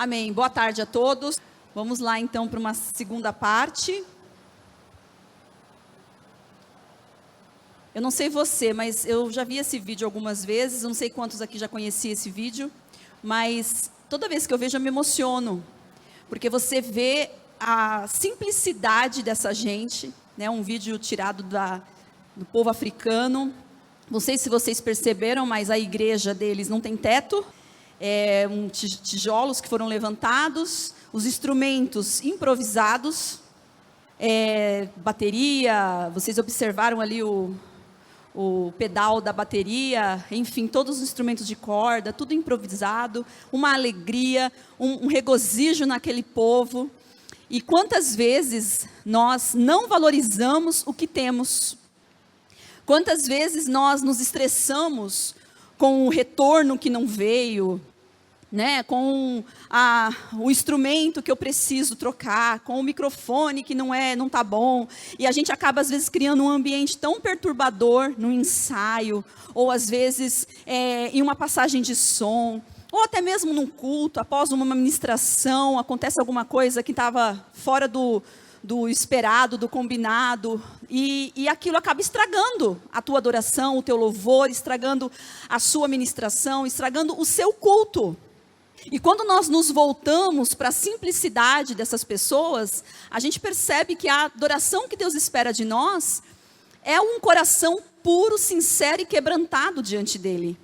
Amém. Boa tarde a todos. Vamos lá então para uma segunda parte. Eu não sei você, mas eu já vi esse vídeo algumas vezes. Eu não sei quantos aqui já conheciam esse vídeo, mas toda vez que eu vejo eu me emociono, porque você vê a simplicidade dessa gente, né? Um vídeo tirado do povo africano. Não sei se vocês perceberam, mas a igreja deles não tem teto. Tijolos que foram levantados, os instrumentos improvisados, bateria, vocês observaram ali o pedal da bateria, enfim, todos os instrumentos de corda, tudo improvisado, uma alegria, um regozijo naquele povo. E quantas vezes nós não valorizamos o que temos? Quantas vezes nós nos estressamos com o retorno que não veio, né? Com o instrumento que eu preciso trocar, com o microfone que não está bom, e a gente acaba às vezes criando um ambiente tão perturbador no ensaio, ou às vezes em uma passagem de som, ou até mesmo num culto, após uma ministração, acontece alguma coisa que estava fora do esperado, do combinado, e aquilo acaba estragando a tua adoração, o teu louvor, estragando a sua ministração, estragando o seu culto. E quando nós nos voltamos para a simplicidade dessas pessoas, a gente percebe que a adoração que Deus espera de nós é um coração puro, sincero e quebrantado diante dele.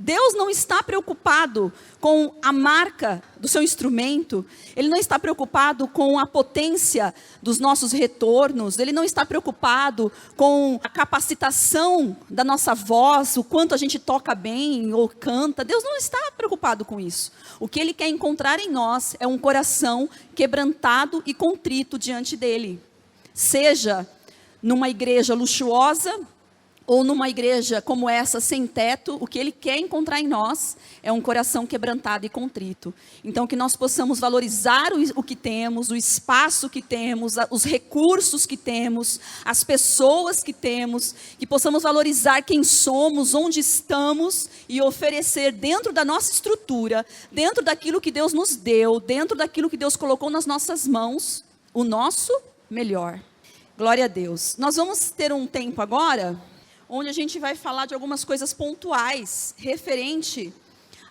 Deus não está preocupado com a marca do seu instrumento, Ele não está preocupado com a potência dos nossos retornos, Ele não está preocupado com a capacitação da nossa voz, o quanto a gente toca bem ou canta. Deus não está preocupado com isso. O que Ele quer encontrar em nós é um coração quebrantado e contrito diante dEle. Seja numa igreja luxuosa, ou numa igreja como essa, sem teto, o que Ele quer encontrar em nós é um coração quebrantado e contrito. Então, que nós possamos valorizar o que temos, o espaço que temos, os recursos que temos, as pessoas que temos, que possamos valorizar quem somos, onde estamos e oferecer dentro da nossa estrutura, dentro daquilo que Deus nos deu, dentro daquilo que Deus colocou nas nossas mãos, o nosso melhor. Glória a Deus. Nós vamos ter um tempo agora onde a gente vai falar de algumas coisas pontuais referente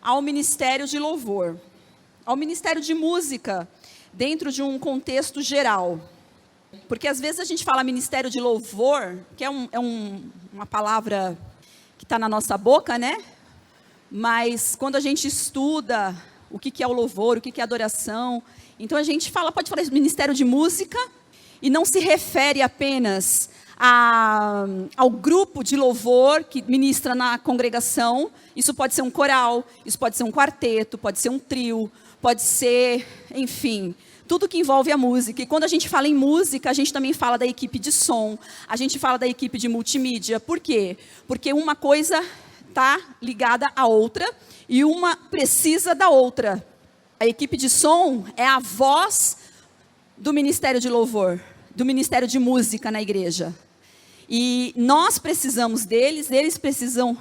ao ministério de louvor, ao ministério de música, dentro de um contexto geral. Porque às vezes a gente fala ministério de louvor, que é uma palavra que está na nossa boca, né? Mas quando a gente estuda o que é o louvor, o que é a adoração, então a gente pode falar de ministério de música, e não se refere apenas ao grupo de louvor que ministra na congregação. Isso pode ser um coral, isso pode ser um quarteto, pode ser um trio, pode ser, enfim, tudo que envolve a música. E quando a gente fala em música, a gente também fala da equipe de som, a gente fala da equipe de multimídia. Por quê? Porque uma coisa está ligada à outra e uma precisa da outra. A equipe de som é a voz do ministério de louvor, do ministério de música na igreja. E nós precisamos deles, eles precisam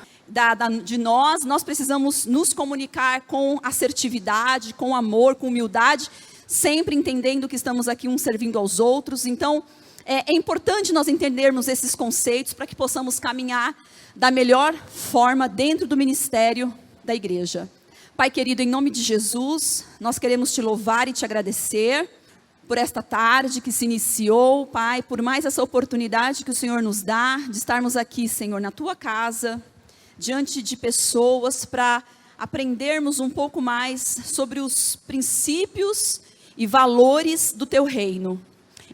de nós precisamos nos comunicar com assertividade, com amor, com humildade, sempre entendendo que estamos aqui uns servindo aos outros. Então, é importante nós entendermos esses conceitos para que possamos caminhar da melhor forma dentro do ministério da igreja. Pai querido, em nome de Jesus, nós queremos te louvar e te agradecer por esta tarde que se iniciou, Pai, por mais essa oportunidade que o Senhor nos dá, de estarmos aqui, Senhor, na Tua casa, diante de pessoas, para aprendermos um pouco mais sobre os princípios e valores do Teu reino.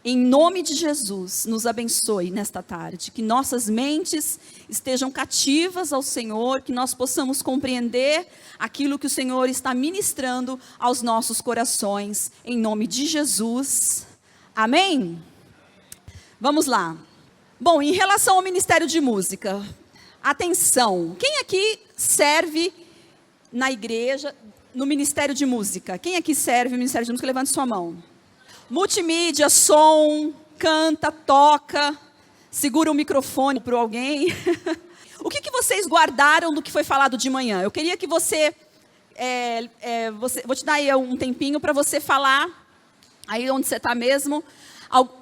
Em nome de Jesus, nos abençoe nesta tarde, que nossas mentes estejam cativas ao Senhor, que nós possamos compreender aquilo que o Senhor está ministrando aos nossos corações, em nome de Jesus. Amém? Vamos lá. Bom, em relação ao ministério de música, atenção, quem aqui serve na igreja, no ministério de música? Quem aqui serve no ministério de música? Levante sua mão. Multimídia, som, canta, toca, segura o microfone para alguém. O que vocês guardaram do que foi falado de manhã? Eu queria que você vou te dar aí um tempinho para você falar, aí onde você está mesmo,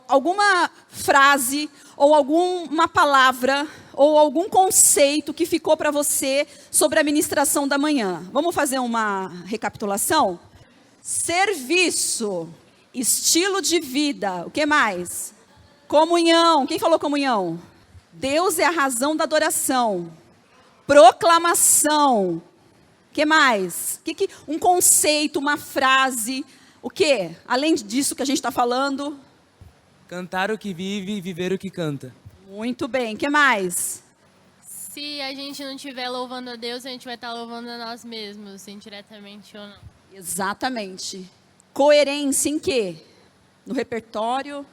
alguma frase, ou alguma palavra, ou algum conceito que ficou para você sobre a ministração da manhã. Vamos fazer uma recapitulação? Serviço, estilo de vida, o que mais? Comunhão, quem falou comunhão? Deus é a razão da adoração. Proclamação, o que mais? Um conceito, uma frase, o que? Além disso que a gente está falando? Cantar o que vive e viver o que canta. Muito bem, o que mais? Se a gente não estiver louvando a Deus, a gente vai estar louvando a nós mesmos, indiretamente ou não. Exatamente. Coerência em quê? No repertório.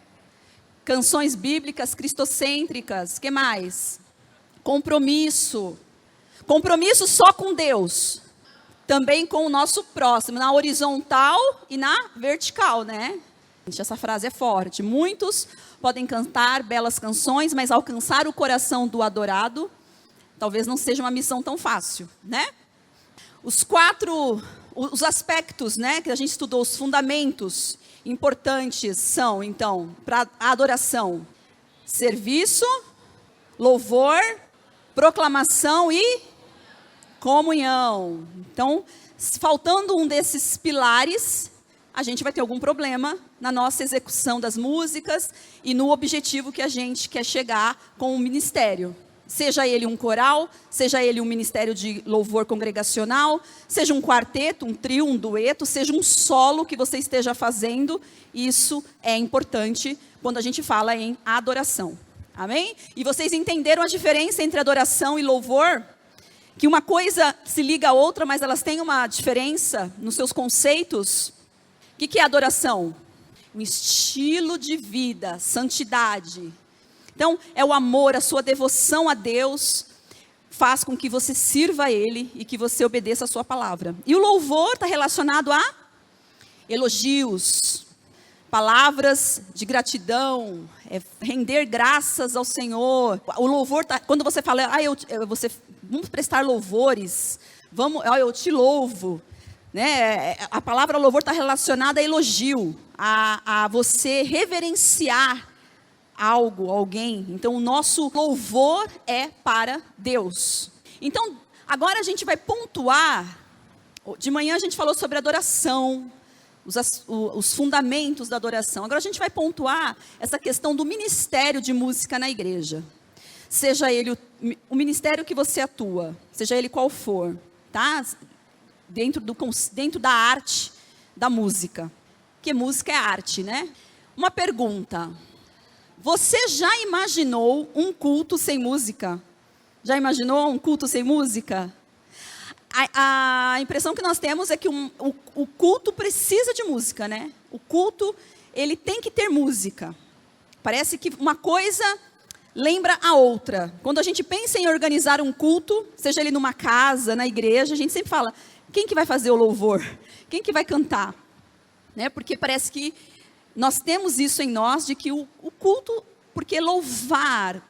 Canções bíblicas cristocêntricas. O que mais? Compromisso. Compromisso só com Deus. Também com o nosso próximo. Na horizontal e na vertical, né? Essa frase é forte. Muitos podem cantar belas canções, mas alcançar o coração do adorado talvez não seja uma missão tão fácil, né? Os aspectos, né, que a gente estudou, os fundamentos importantes são, então, para a adoração: serviço, louvor, proclamação e comunhão. Então, faltando um desses pilares, a gente vai ter algum problema na nossa execução das músicas e no objetivo que a gente quer chegar com o ministério. Seja ele um coral, seja ele um ministério de louvor congregacional, seja um quarteto, um trio, um dueto, seja um solo que você esteja fazendo, isso é importante quando a gente fala em adoração. Amém? E vocês entenderam a diferença entre adoração e louvor? Que uma coisa se liga à outra, mas elas têm uma diferença nos seus conceitos. O que é adoração? Um estilo de vida, santidade. Então, é o amor, a sua devoção a Deus faz com que você sirva a Ele e que você obedeça a sua palavra. E o louvor está relacionado a elogios, palavras de gratidão, render graças ao Senhor. O louvor, quando você fala, vamos prestar louvores, eu te louvo. Né? A palavra louvor está relacionada a elogio, a você reverenciar algo, alguém. Então, o nosso louvor é para Deus. Então, agora a gente vai pontuar. De manhã a gente falou sobre adoração, os fundamentos da adoração. Agora a gente vai pontuar essa questão do ministério de música na igreja. Seja ele o ministério que você atua, seja ele qual for, tá? Dentro da arte da música. Porque música é arte, né? Uma pergunta. Você já imaginou um culto sem música? Já imaginou um culto sem música? A impressão que nós temos é que o culto precisa de música, né? O culto, ele tem que ter música. Parece que uma coisa lembra a outra. Quando a gente pensa em organizar um culto, seja ele numa casa, na igreja, a gente sempre fala, quem que vai fazer o louvor? Quem que vai cantar? Né? Porque parece que nós temos isso em nós, de que o culto, porque louvar,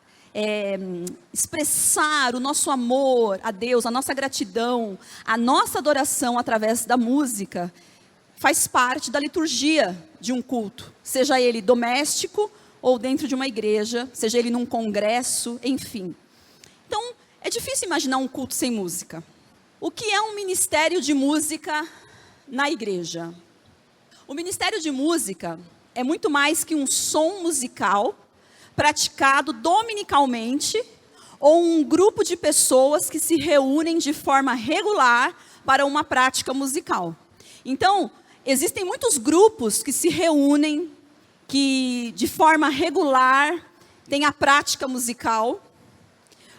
expressar o nosso amor a Deus, a nossa gratidão, a nossa adoração através da música, faz parte da liturgia de um culto, seja ele doméstico ou dentro de uma igreja, seja ele num congresso, enfim. Então, é difícil imaginar um culto sem música. O que é um ministério de música na igreja? O ministério de música é muito mais que um som musical praticado dominicalmente ou um grupo de pessoas que se reúnem de forma regular para uma prática musical. Então, existem muitos grupos que se reúnem, que de forma regular têm a prática musical,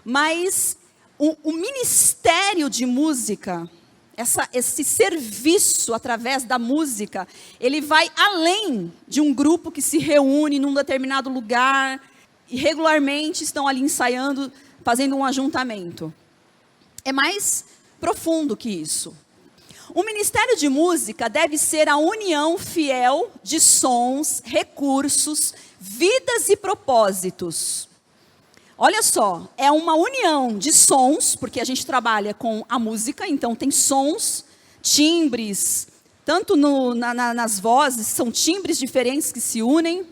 mas o ministério de música, esse serviço através da música, ele vai além de um grupo que se reúne num determinado lugar e regularmente estão ali ensaiando, fazendo um ajuntamento. É mais profundo que isso. O ministério de música deve ser a união fiel de sons, recursos, vidas e propósitos. Olha só, é uma união de sons, porque a gente trabalha com a música, então tem sons, timbres, tanto nas vozes, são timbres diferentes que se unem.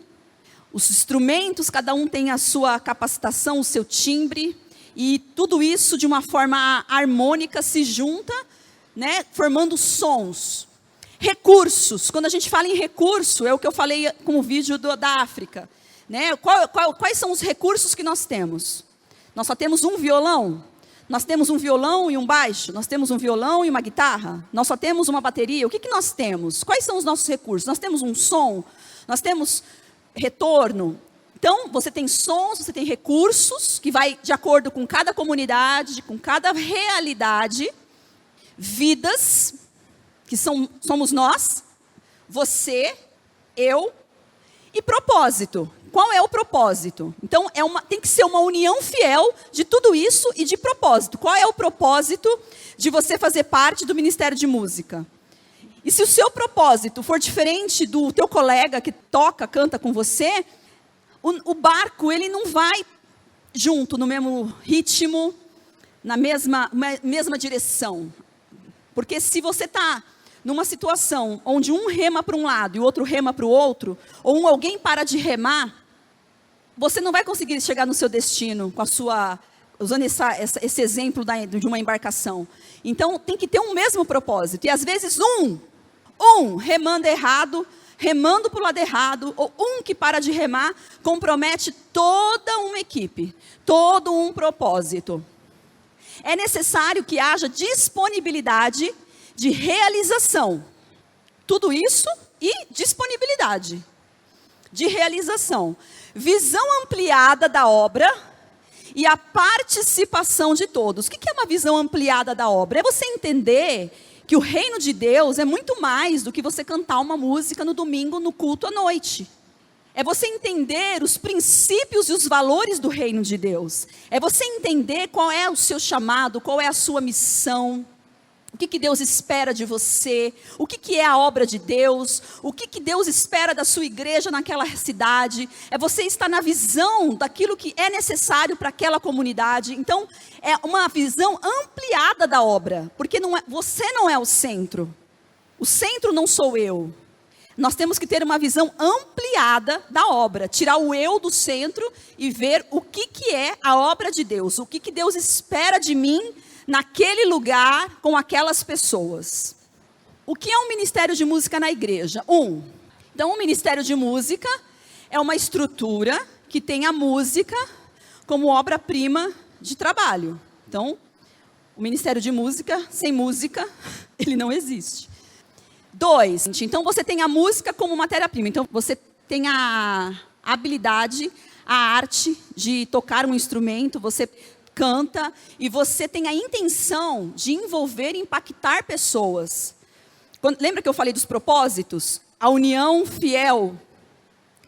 Os instrumentos, cada um tem a sua capacitação, o seu timbre, e tudo isso de uma forma harmônica se junta, né, formando sons. Recursos, quando a gente fala em recurso, é o que eu falei com o vídeo da África. Né? Quais são os recursos que nós temos? Nós só temos um violão? Nós temos um violão e um baixo? Nós temos um violão e uma guitarra? Nós só temos uma bateria? O que nós temos? Quais são os nossos recursos? Nós temos um som? Nós temos retorno? Então, você tem sons, você tem recursos, que vai de acordo com cada comunidade, com cada realidade. Vidas, que somos nós, você, eu, e propósito. Qual é o propósito? Então, tem que ser uma união fiel de tudo isso e de propósito. Qual é o propósito de você fazer parte do Ministério de Música? E se o seu propósito for diferente do teu colega que toca, canta com você, o barco ele não vai junto, no mesmo ritmo, na mesma direção. Porque se você está numa situação onde um rema para um lado e o outro rema para o outro, ou alguém para de remar, você não vai conseguir chegar no seu destino com usando esse exemplo de uma embarcação. Então, tem que ter um mesmo propósito. E às vezes remando errado, remando para o lado errado, ou que para de remar, compromete toda uma equipe, todo um propósito. É necessário que haja disponibilidade de realização. Tudo isso e disponibilidade de realização. Visão ampliada da obra e a participação de todos. O que é uma visão ampliada da obra? É você entender que o reino de Deus é muito mais do que você cantar uma música no domingo, no culto à noite. É você entender os princípios e os valores do reino de Deus. É você entender qual é o seu chamado, qual é a sua missão. O que Deus espera de você, o que é a obra de Deus, o que Deus espera da sua igreja naquela cidade. É você estar na visão daquilo que é necessário para aquela comunidade. Então, é uma visão ampliada da obra, porque você não é o centro não sou eu. Nós temos que ter uma visão ampliada da obra, tirar o eu do centro e ver o que é a obra de Deus, o que Deus espera de mim naquele lugar, com aquelas pessoas. O que é um ministério de música na igreja? Então, o ministério de música é uma estrutura que tem a música como obra-prima de trabalho. Então, o ministério de música, sem música, ele não existe. 2, então você tem a música como matéria-prima. Então, você tem a habilidade, a arte de tocar um instrumento, você canta, e você tem a intenção de envolver e impactar pessoas. Lembra que eu falei dos propósitos? A união fiel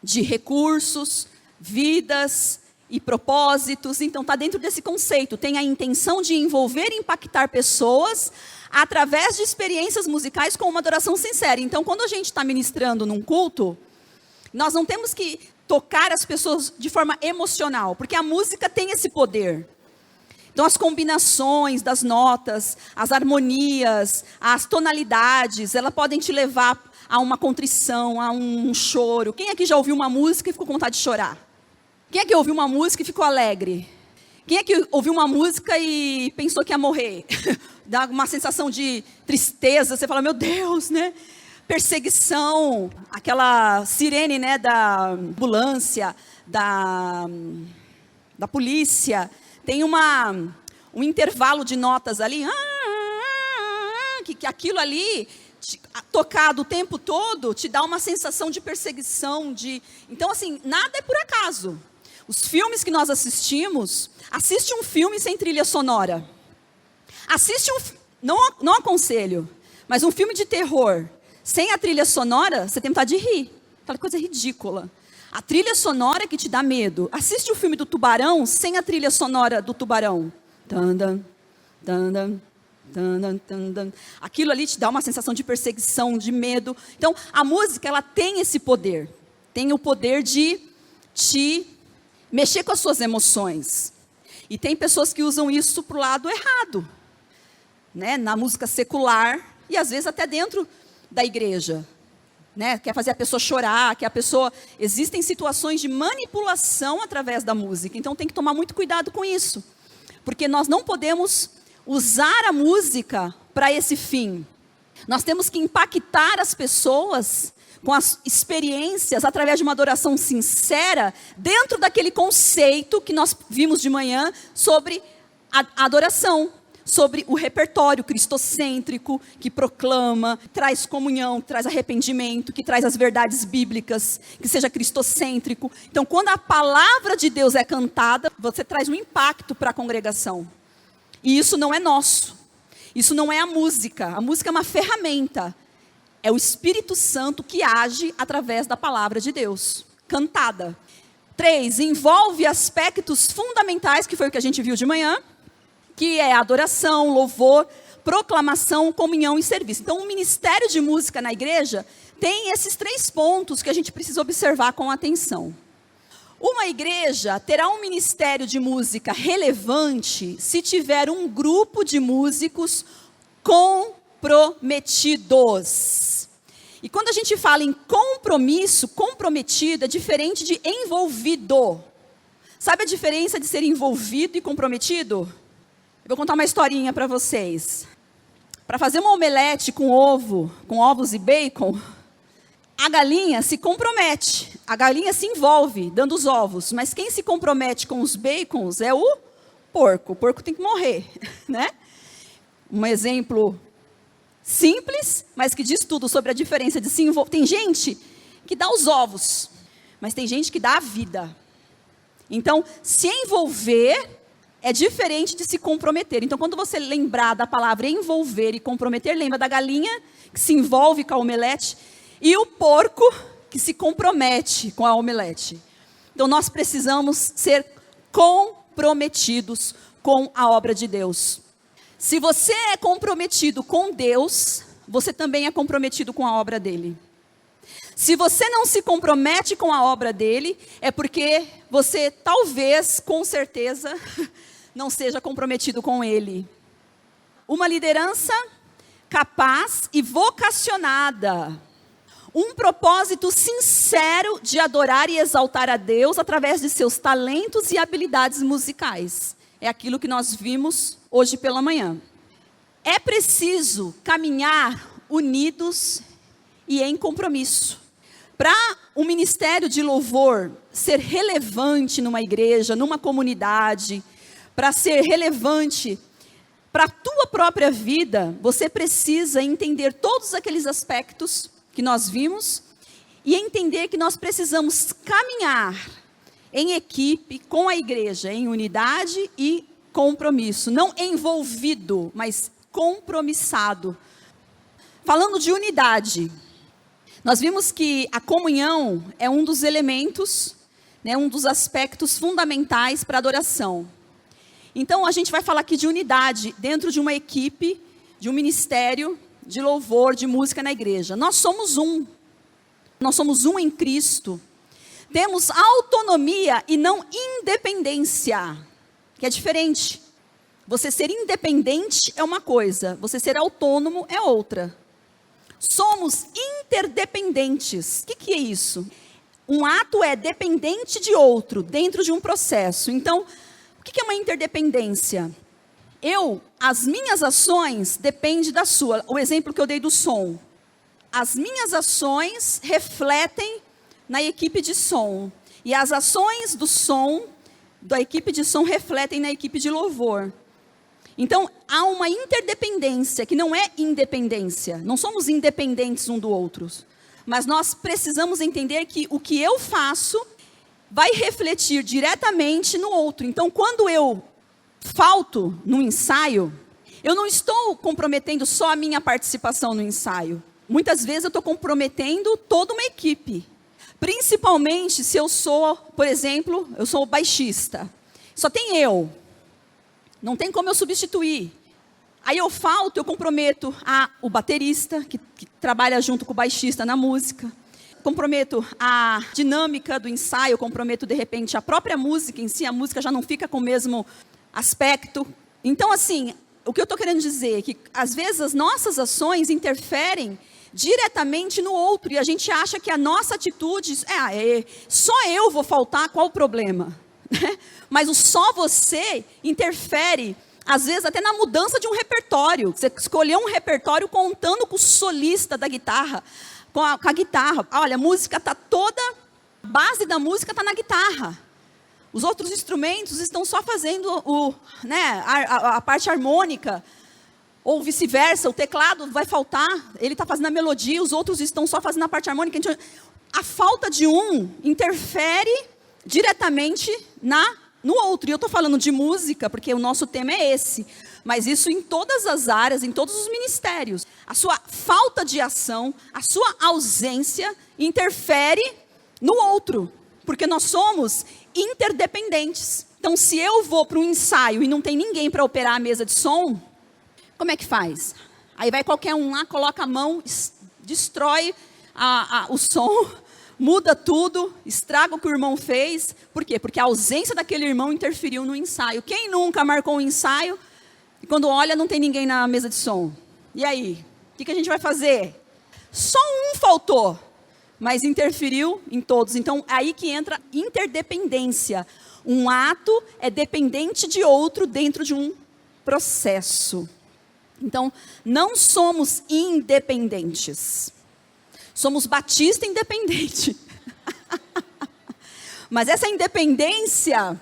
de recursos, vidas e propósitos. Então, está dentro desse conceito. Tem a intenção de envolver e impactar pessoas através de experiências musicais com uma adoração sincera. Então, quando a gente está ministrando num culto, nós não temos que tocar as pessoas de forma emocional, porque a música tem esse poder. Então, as combinações das notas, as harmonias, as tonalidades, elas podem te levar a uma contrição, a um choro. Quem aqui já ouviu uma música e ficou com vontade de chorar? Quem aqui ouviu uma música e ficou alegre? Quem aqui ouviu uma música e pensou que ia morrer? Dá uma sensação de tristeza, você fala, meu Deus, né? Perseguição, aquela sirene, né, da ambulância, da polícia. Tem um intervalo de notas ali, que aquilo ali, tocado o tempo todo, te dá uma sensação de perseguição. Então, assim, nada é por acaso. Os filmes que nós assistimos, assiste um filme sem trilha sonora. Não aconselho, mas um filme de terror, sem a trilha sonora, você tem vontade de rir. Aquela coisa ridícula. A trilha sonora que te dá medo. Assiste o filme do Tubarão sem a trilha sonora do Tubarão. Tandam, tandam, tandam, tandam. Aquilo ali te dá uma sensação de perseguição, de medo. Então, a música, ela tem esse poder. Tem o poder de te mexer com as suas emoções. E tem pessoas que usam isso para o lado errado. Né? Na música secular. e às vezes até dentro da igreja. Né? Quer fazer a pessoa chorar, existem situações de manipulação através da música, então tem que tomar muito cuidado com isso, porque nós não podemos usar a música para esse fim. Nós temos que impactar as pessoas com as experiências através de uma adoração sincera, dentro daquele conceito que nós vimos de manhã sobre a adoração, sobre o repertório cristocêntrico, que proclama, traz comunhão, traz arrependimento, que traz as verdades bíblicas, que seja cristocêntrico. Então, quando a palavra de Deus é cantada, você traz um impacto para a congregação. E isso não é nosso. Isso não é a música. A música é uma ferramenta. É o Espírito Santo que age através da palavra de Deus, cantada. 3, envolve aspectos fundamentais, que foi o que a gente viu de manhã, que é adoração, louvor, proclamação, comunhão e serviço. Então, o ministério de música na igreja tem esses 3 pontos que a gente precisa observar com atenção. Uma igreja terá um ministério de música relevante se tiver um grupo de músicos comprometidos. E quando a gente fala em compromisso, comprometido é diferente de envolvido. Sabe a diferença de ser envolvido e comprometido? Eu vou contar uma historinha para vocês. Para fazer uma omelete com ovos e bacon, a galinha se compromete. A galinha se envolve dando os ovos. Mas quem se compromete com os bacons é o porco. O porco tem que morrer, né? Um exemplo simples, mas que diz tudo sobre a diferença de se envolver. Tem gente que dá os ovos, mas tem gente que dá a vida. Então, se envolver é diferente de se comprometer. Então, quando você lembrar da palavra envolver e comprometer, lembra da galinha que se envolve com a omelete e o porco que se compromete com a omelete. Então, nós precisamos ser comprometidos com a obra de Deus. Se você é comprometido com Deus, você também é comprometido com a obra dele. Se você não se compromete com a obra dele, é porque você talvez, com certeza, não seja comprometido com ele. Uma liderança capaz e vocacionada. Um propósito sincero de adorar e exaltar a Deus através de seus talentos e habilidades musicais. É aquilo que nós vimos hoje pela manhã. É preciso caminhar unidos e em compromisso. Para o ministério de louvor ser relevante numa igreja, numa comunidade, para ser relevante para a tua própria vida, você precisa entender todos aqueles aspectos que nós vimos e entender que nós precisamos caminhar em equipe com a igreja, em unidade e compromisso. Não envolvido, mas compromissado. Falando de unidade, nós vimos que a comunhão é um dos elementos, né, um dos aspectos fundamentais para a adoração. Então, a gente vai falar aqui de unidade dentro de uma equipe, de um ministério de louvor, de música na igreja. Nós somos um em Cristo. Temos autonomia e não independência, que é diferente. Você ser independente é uma coisa, você ser autônomo é outra. Somos interdependentes. O que é isso? Um ato é dependente de outro, dentro de um processo. Então, o que é uma interdependência? As minhas ações dependem da sua. O exemplo que eu dei do som. As minhas ações refletem na equipe de som. E as ações do som, da equipe de som, refletem na equipe de louvor. Então, há uma interdependência, que não é independência. Não somos independentes um do outro. Mas nós precisamos entender que o que eu faço vai refletir diretamente no outro. Então, quando eu falto no ensaio, eu não estou comprometendo só a minha participação no ensaio. Muitas vezes eu estou comprometendo toda uma equipe. Principalmente se eu sou, por exemplo, eu sou baixista. Só tem eu. Não tem como eu substituir. Aí eu falto, eu comprometo o baterista, que trabalha junto com o baixista na música. Comprometo a dinâmica do ensaio, comprometo, de repente, a própria música em si. A música já não fica com o mesmo aspecto. Então, assim, o que eu estou querendo dizer é que, às vezes, as nossas ações interferem diretamente no outro, e a gente acha que a nossa atitude, só eu vou faltar, qual o problema? Mas o só você interfere, às vezes, até na mudança de um repertório. Você escolheu um repertório contando com o solista da guitarra, com a guitarra. Olha, a música está toda, a base da música está na guitarra. Os outros instrumentos estão só fazendo a parte harmônica, ou vice-versa, o teclado vai faltar, ele está fazendo a melodia, os outros estão só fazendo a parte harmônica. Então, a falta de um interfere diretamente no outro. E eu estou falando de música, porque o nosso tema é esse. Mas isso em todas as áreas, em todos os ministérios. A sua falta de ação, a sua ausência interfere no outro. Porque nós somos interdependentes. Então, se eu vou para um ensaio e não tem ninguém para operar a mesa de som, como é que faz? Aí vai qualquer um lá, coloca a mão, destrói o som, muda tudo, estraga o que o irmão fez. Por quê? Porque a ausência daquele irmão interferiu no ensaio. Quem nunca marcou um ensaio e quando olha não tem ninguém na mesa de som? E aí? O que a gente vai fazer? Só um faltou, mas interferiu em todos. Então, aí que entra interdependência. Um ato é dependente de outro dentro de um processo. Então, não somos independentes. Somos batista independente. Mas essa independência,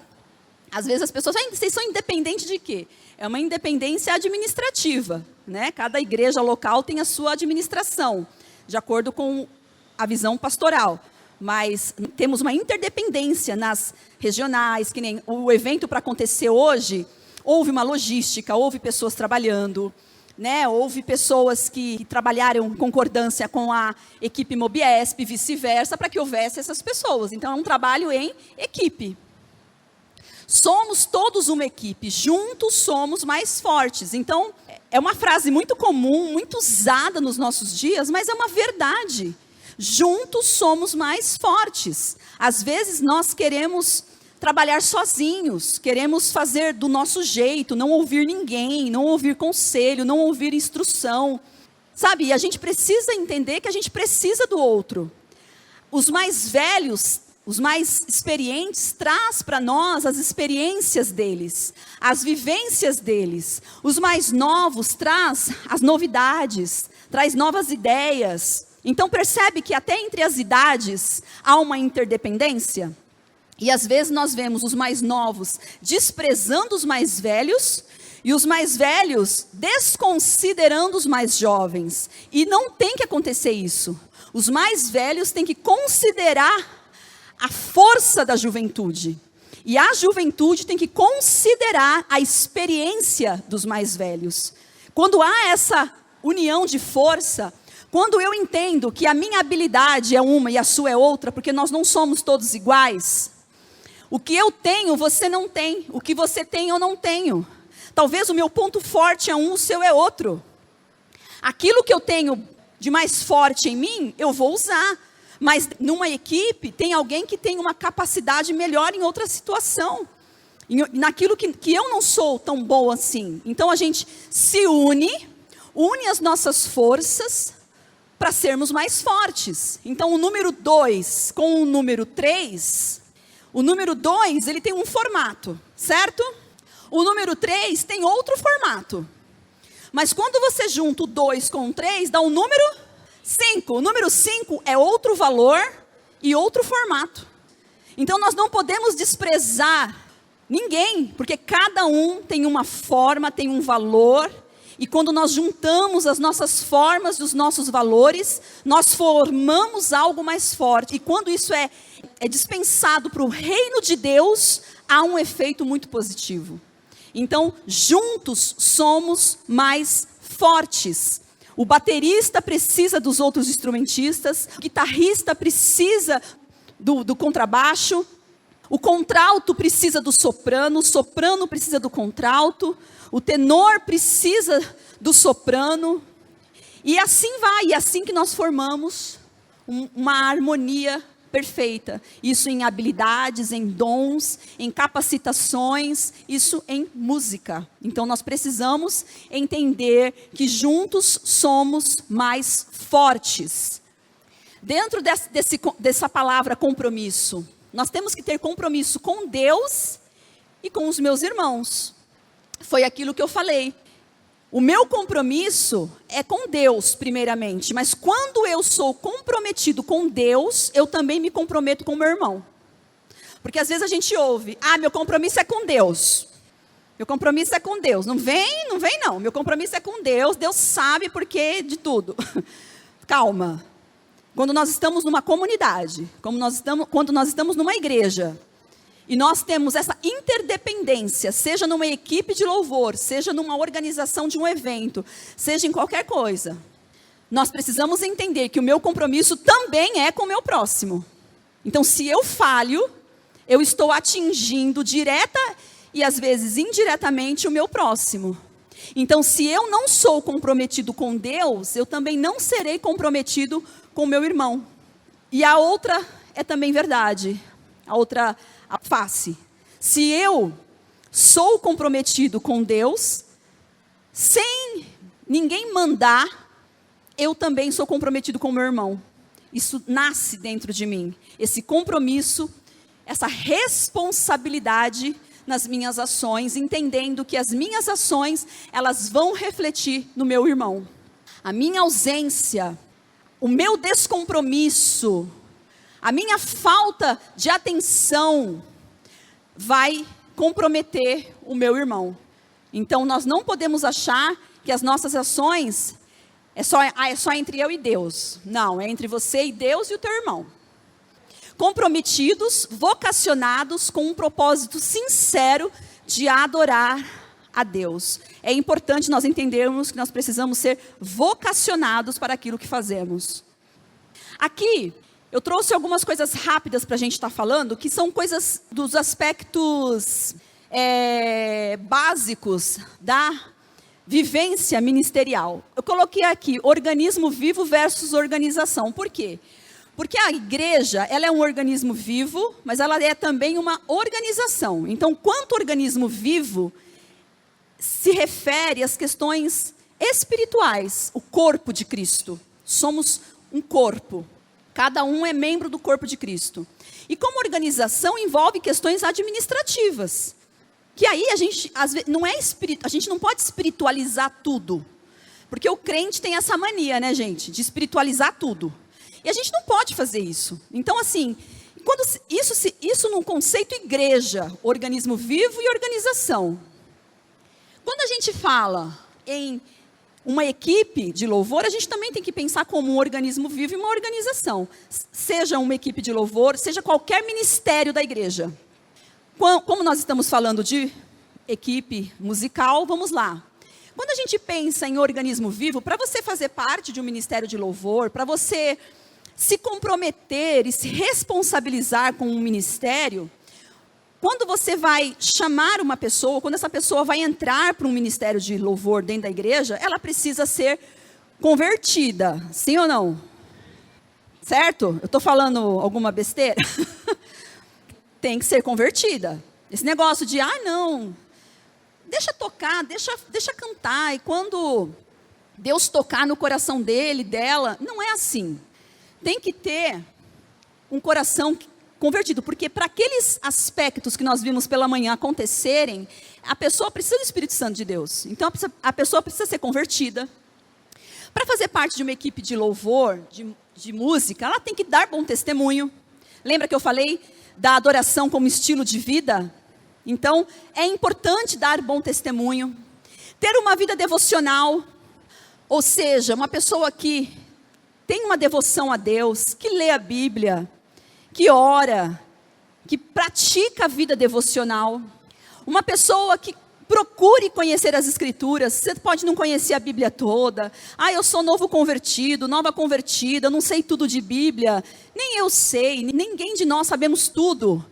às vezes as pessoas, vocês são independentes de quê? É uma independência administrativa, né? Cada igreja local tem a sua administração, de acordo com a visão pastoral. Mas temos uma interdependência nas regionais, que nem o evento para acontecer hoje, houve uma logística, houve pessoas trabalhando, né? Houve pessoas que trabalharam em concordância com a equipe Mobiesp, vice-versa, para que houvesse essas pessoas. Então, é um trabalho em equipe. Somos todos uma equipe, juntos somos mais fortes. Então, é uma frase muito comum, muito usada nos nossos dias, mas é uma verdade. Juntos somos mais fortes. Às vezes, nós queremos trabalhar sozinhos, queremos fazer do nosso jeito, não ouvir ninguém, não ouvir conselho, não ouvir instrução. Sabe, e a gente precisa entender que a gente precisa do outro. Os mais velhos, os mais experientes, traz para nós as experiências deles, as vivências deles. Os mais novos traz as novidades, traz novas ideias. Então percebe que até entre as idades há uma interdependência? E às vezes nós vemos os mais novos desprezando os mais velhos e os mais velhos desconsiderando os mais jovens. E não tem que acontecer isso. Os mais velhos têm que considerar a força da juventude. E a juventude tem que considerar a experiência dos mais velhos. Quando há essa união de força, quando eu entendo que a minha habilidade é uma e a sua é outra, porque nós não somos todos iguais. O que eu tenho, você não tem. O que você tem, eu não tenho. Talvez o meu ponto forte é um, o seu é outro. Aquilo que eu tenho de mais forte em mim, eu vou usar. Mas numa equipe, tem alguém que tem uma capacidade melhor em outra situação. Naquilo que eu não sou tão boa assim. Então a gente se une as nossas forças para sermos mais fortes. Então o número 2 com o número 3... O número 2, ele tem um formato, certo? O número 3 tem outro formato. Mas quando você junta o 2 com o 3, dá um número 5. O número 5 é outro valor e outro formato. Então nós não podemos desprezar ninguém, porque cada um tem uma forma, tem um valor. E quando nós juntamos as nossas formas, os nossos valores, nós formamos algo mais forte. E quando isso é dispensado para o reino de Deus, há um efeito muito positivo. Então, juntos somos mais fortes. O baterista precisa dos outros instrumentistas, o guitarrista precisa do contrabaixo, o contralto precisa do soprano, o soprano precisa do contralto, o tenor precisa do soprano, e assim vai, e assim que nós formamos uma harmonia perfeita. Isso em habilidades, em dons, em capacitações, isso em música. Então nós precisamos entender que juntos somos mais fortes. Dentro dessa palavra compromisso, nós temos que ter compromisso com Deus e com os meus irmãos. Foi aquilo que eu falei. O meu compromisso é com Deus, primeiramente. Mas quando eu sou comprometido com Deus, eu também me comprometo com o meu irmão. Porque às vezes a gente ouve, meu compromisso é com Deus. Meu compromisso é com Deus. Não vem não. Meu compromisso é com Deus. Deus sabe porque de tudo. Calma. Quando nós estamos numa comunidade, quando nós estamos numa igreja, e nós temos essa interdependência, seja numa equipe de louvor, seja numa organização de um evento, seja em qualquer coisa, nós precisamos entender que o meu compromisso também é com o meu próximo. Então, se eu falho, eu estou atingindo direta e às vezes indiretamente o meu próximo. Então, se eu não sou comprometido com Deus, eu também não serei comprometido com o meu irmão. E a outra é também verdade, a outra face. Se eu sou comprometido com Deus, sem ninguém mandar, eu também sou comprometido com o meu irmão. Isso nasce dentro de mim. Esse compromisso, essa responsabilidade nas minhas ações, entendendo que as minhas ações, elas vão refletir no meu irmão. A minha ausência, o meu descompromisso, a minha falta de atenção vai comprometer o meu irmão. Então, nós não podemos achar que as nossas ações é só entre eu e Deus. Não, é entre você e Deus e o teu irmão. Comprometidos, vocacionados com um propósito sincero de adorar a Deus. É importante nós entendermos que nós precisamos ser vocacionados para aquilo que fazemos. Aqui, eu trouxe algumas coisas rápidas para a gente estar falando, que são coisas dos aspectos básicos da vivência ministerial. Eu coloquei aqui, organismo vivo versus organização. Por quê? Porque a igreja, ela é um organismo vivo, mas ela é também uma organização. Então, quanto organismo vivo, se refere às questões espirituais, o corpo de Cristo. Somos um corpo. Cada um é membro do corpo de Cristo. E como organização envolve questões administrativas. Que aí a gente não pode espiritualizar tudo. Porque o crente tem essa mania, né, gente? De espiritualizar tudo. E a gente não pode fazer isso. Então, assim, isso num conceito igreja, organismo vivo e organização. Quando a gente fala em uma equipe de louvor, a gente também tem que pensar como um organismo vivo e uma organização. Seja uma equipe de louvor, seja qualquer ministério da igreja. Como nós estamos falando de equipe musical, vamos lá. Quando a gente pensa em organismo vivo, para você fazer parte de um ministério de louvor, para você se comprometer e se responsabilizar com um ministério, quando você vai chamar uma pessoa, quando essa pessoa vai entrar para um ministério de louvor dentro da igreja, ela precisa ser convertida, sim ou não? Certo? Eu estou falando alguma besteira? Tem que ser convertida. Esse negócio de, não, deixa tocar, deixa cantar, e quando Deus tocar no coração dele, dela, não é assim. Tem que ter um coração convertido, porque para aqueles aspectos que nós vimos pela manhã acontecerem, a pessoa precisa do Espírito Santo de Deus. Então, a pessoa precisa ser convertida. Para fazer parte de uma equipe de louvor, de música, ela tem que dar bom testemunho. Lembra que eu falei da adoração como estilo de vida? Então, é importante dar bom testemunho. Ter uma vida devocional, ou seja, uma pessoa que tem uma devoção a Deus, que lê a Bíblia, que ora, que pratica a vida devocional. Uma pessoa que procure conhecer as Escrituras. Você pode não conhecer a Bíblia toda. Eu sou novo convertido, nova convertida, eu não sei tudo de Bíblia. Nem eu sei, ninguém de nós sabemos tudo.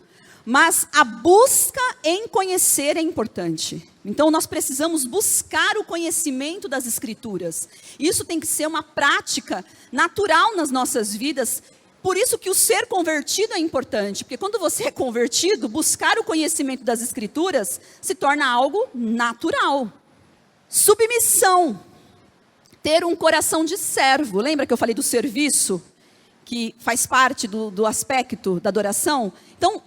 Mas a busca em conhecer é importante. Então, nós precisamos buscar o conhecimento das Escrituras. Isso tem que ser uma prática natural nas nossas vidas, Por isso que o ser convertido é importante, porque quando você é convertido, buscar o conhecimento das Escrituras se torna algo natural. Submissão. Ter um coração de servo. Lembra que eu falei do serviço? Que faz parte do aspecto da adoração? Então,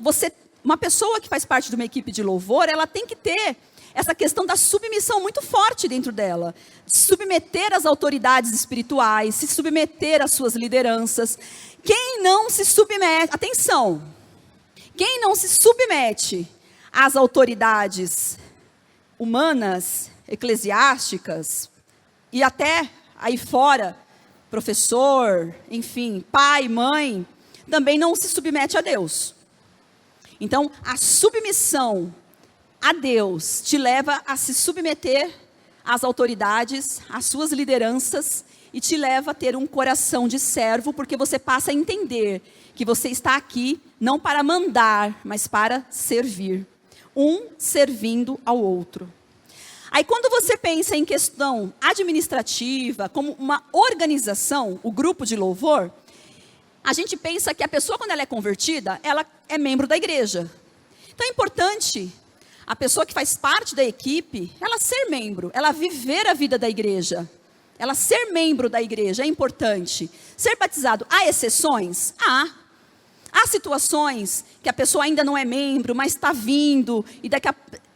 uma pessoa que faz parte de uma equipe de louvor, ela tem que ter essa questão da submissão muito forte dentro dela. De submeter às autoridades espirituais, se submeter às suas lideranças. Quem não se submete, atenção, quem não se submete às autoridades humanas, eclesiásticas, e até aí fora, professor, enfim, pai, mãe, também não se submete a Deus. Então, a submissão a Deus te leva a se submeter às autoridades, às suas lideranças, e te leva a ter um coração de servo, porque você passa a entender que você está aqui não para mandar, mas para servir. Um servindo ao outro. Aí quando você pensa em questão administrativa, como uma organização, o grupo de louvor, a gente pensa que a pessoa, quando ela é convertida, ela é membro da igreja. Então é importante a pessoa que faz parte da equipe, ela ser membro, ela viver a vida da igreja. Ela ser membro da igreja é importante. Ser batizado, há exceções? Há situações que a pessoa ainda não é membro, mas está vindo, e daqui a...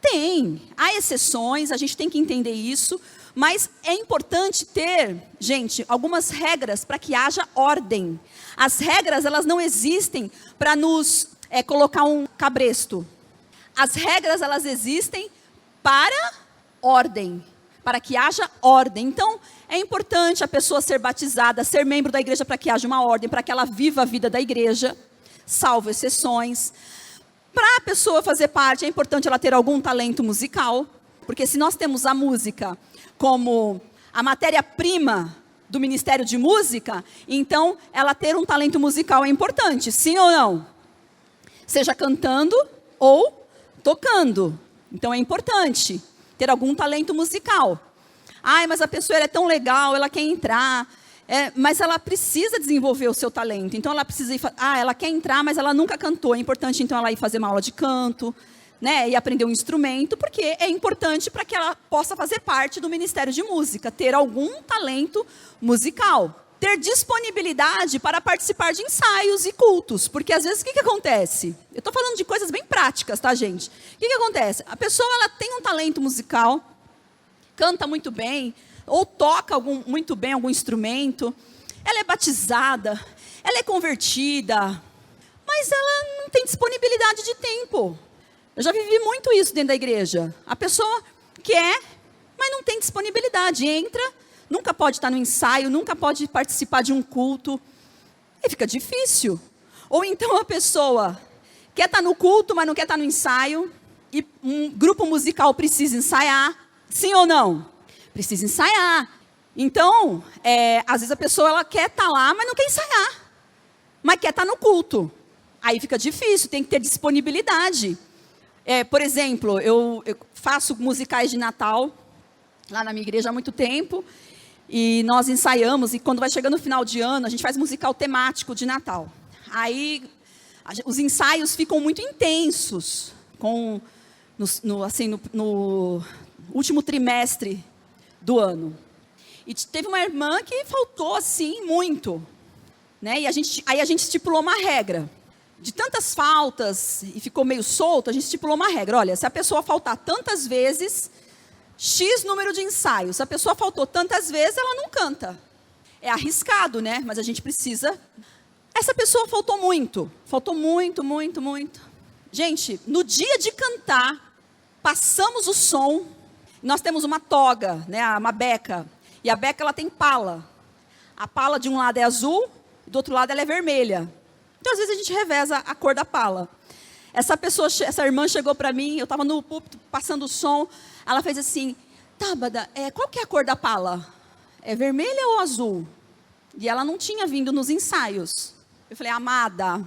Tem. Há exceções, a gente tem que entender isso, mas é importante ter, gente, algumas regras para que haja ordem. As regras, elas não existem para nos colocar um cabresto. As regras, elas existem para ordem, para que haja ordem. Então, é importante a pessoa ser batizada, ser membro da igreja para que haja uma ordem, para que ela viva a vida da igreja, salvo exceções. Para a pessoa fazer parte, é importante ela ter algum talento musical, porque se nós temos a música como a matéria-prima do ministério de música, então ela ter um talento musical é importante, sim ou não? Seja cantando ou tocando. Então é importante ter algum talento musical. Mas a pessoa é tão legal, ela quer entrar, mas ela precisa desenvolver o seu talento. Então ela precisa ir, ela quer entrar, mas ela nunca cantou. É importante então ela ir fazer uma aula de canto, né, e aprender um instrumento, porque é importante para que ela possa fazer parte do ministério de música, ter algum talento musical. Ter disponibilidade para participar de ensaios e cultos, porque às vezes o que acontece? Eu estou falando de coisas bem práticas, tá, gente? O que acontece? A pessoa ela tem um talento musical, canta muito bem, ou toca muito bem algum instrumento, ela é batizada, ela é convertida, mas ela não tem disponibilidade de tempo. Eu já vivi muito isso dentro da igreja. A pessoa quer, mas não tem disponibilidade, entra, nunca pode estar no ensaio, nunca pode participar de um culto, e fica difícil. Ou então a pessoa quer estar no culto, mas não quer estar no ensaio, e um grupo musical precisa ensaiar, sim ou não? Precisa ensaiar. Então, às vezes a pessoa ela quer estar lá, mas não quer ensaiar, mas quer estar no culto. Aí fica difícil, tem que ter disponibilidade. Por exemplo, eu faço musicais de Natal, lá na minha igreja há muito tempo, e nós ensaiamos, e quando vai chegando no final de ano, a gente faz musical temático de Natal. Aí, os ensaios ficam muito intensos, no último trimestre do ano. E teve uma irmã que faltou, assim, muito. Né? E aí a gente estipulou uma regra. De tantas faltas, e ficou meio solto, a gente estipulou uma regra. Olha, se a pessoa faltar tantas vezes, X número de ensaios. Se a pessoa faltou tantas vezes, ela não canta. É arriscado, né? Mas a gente precisa... Essa pessoa faltou muito. Faltou muito, muito, muito. Gente, no dia de cantar, passamos o som. Nós temos uma toga, né? Uma beca. E a beca, ela tem pala. A pala de um lado é azul, do outro lado ela é vermelha. Então, às vezes, a gente reveza a cor da pala. Essa irmã chegou para mim, eu estava no púlpito, passando o som, ela fez assim, Tábada, qual que é a cor da pala? É vermelha ou azul? E ela não tinha vindo nos ensaios. Eu falei, amada,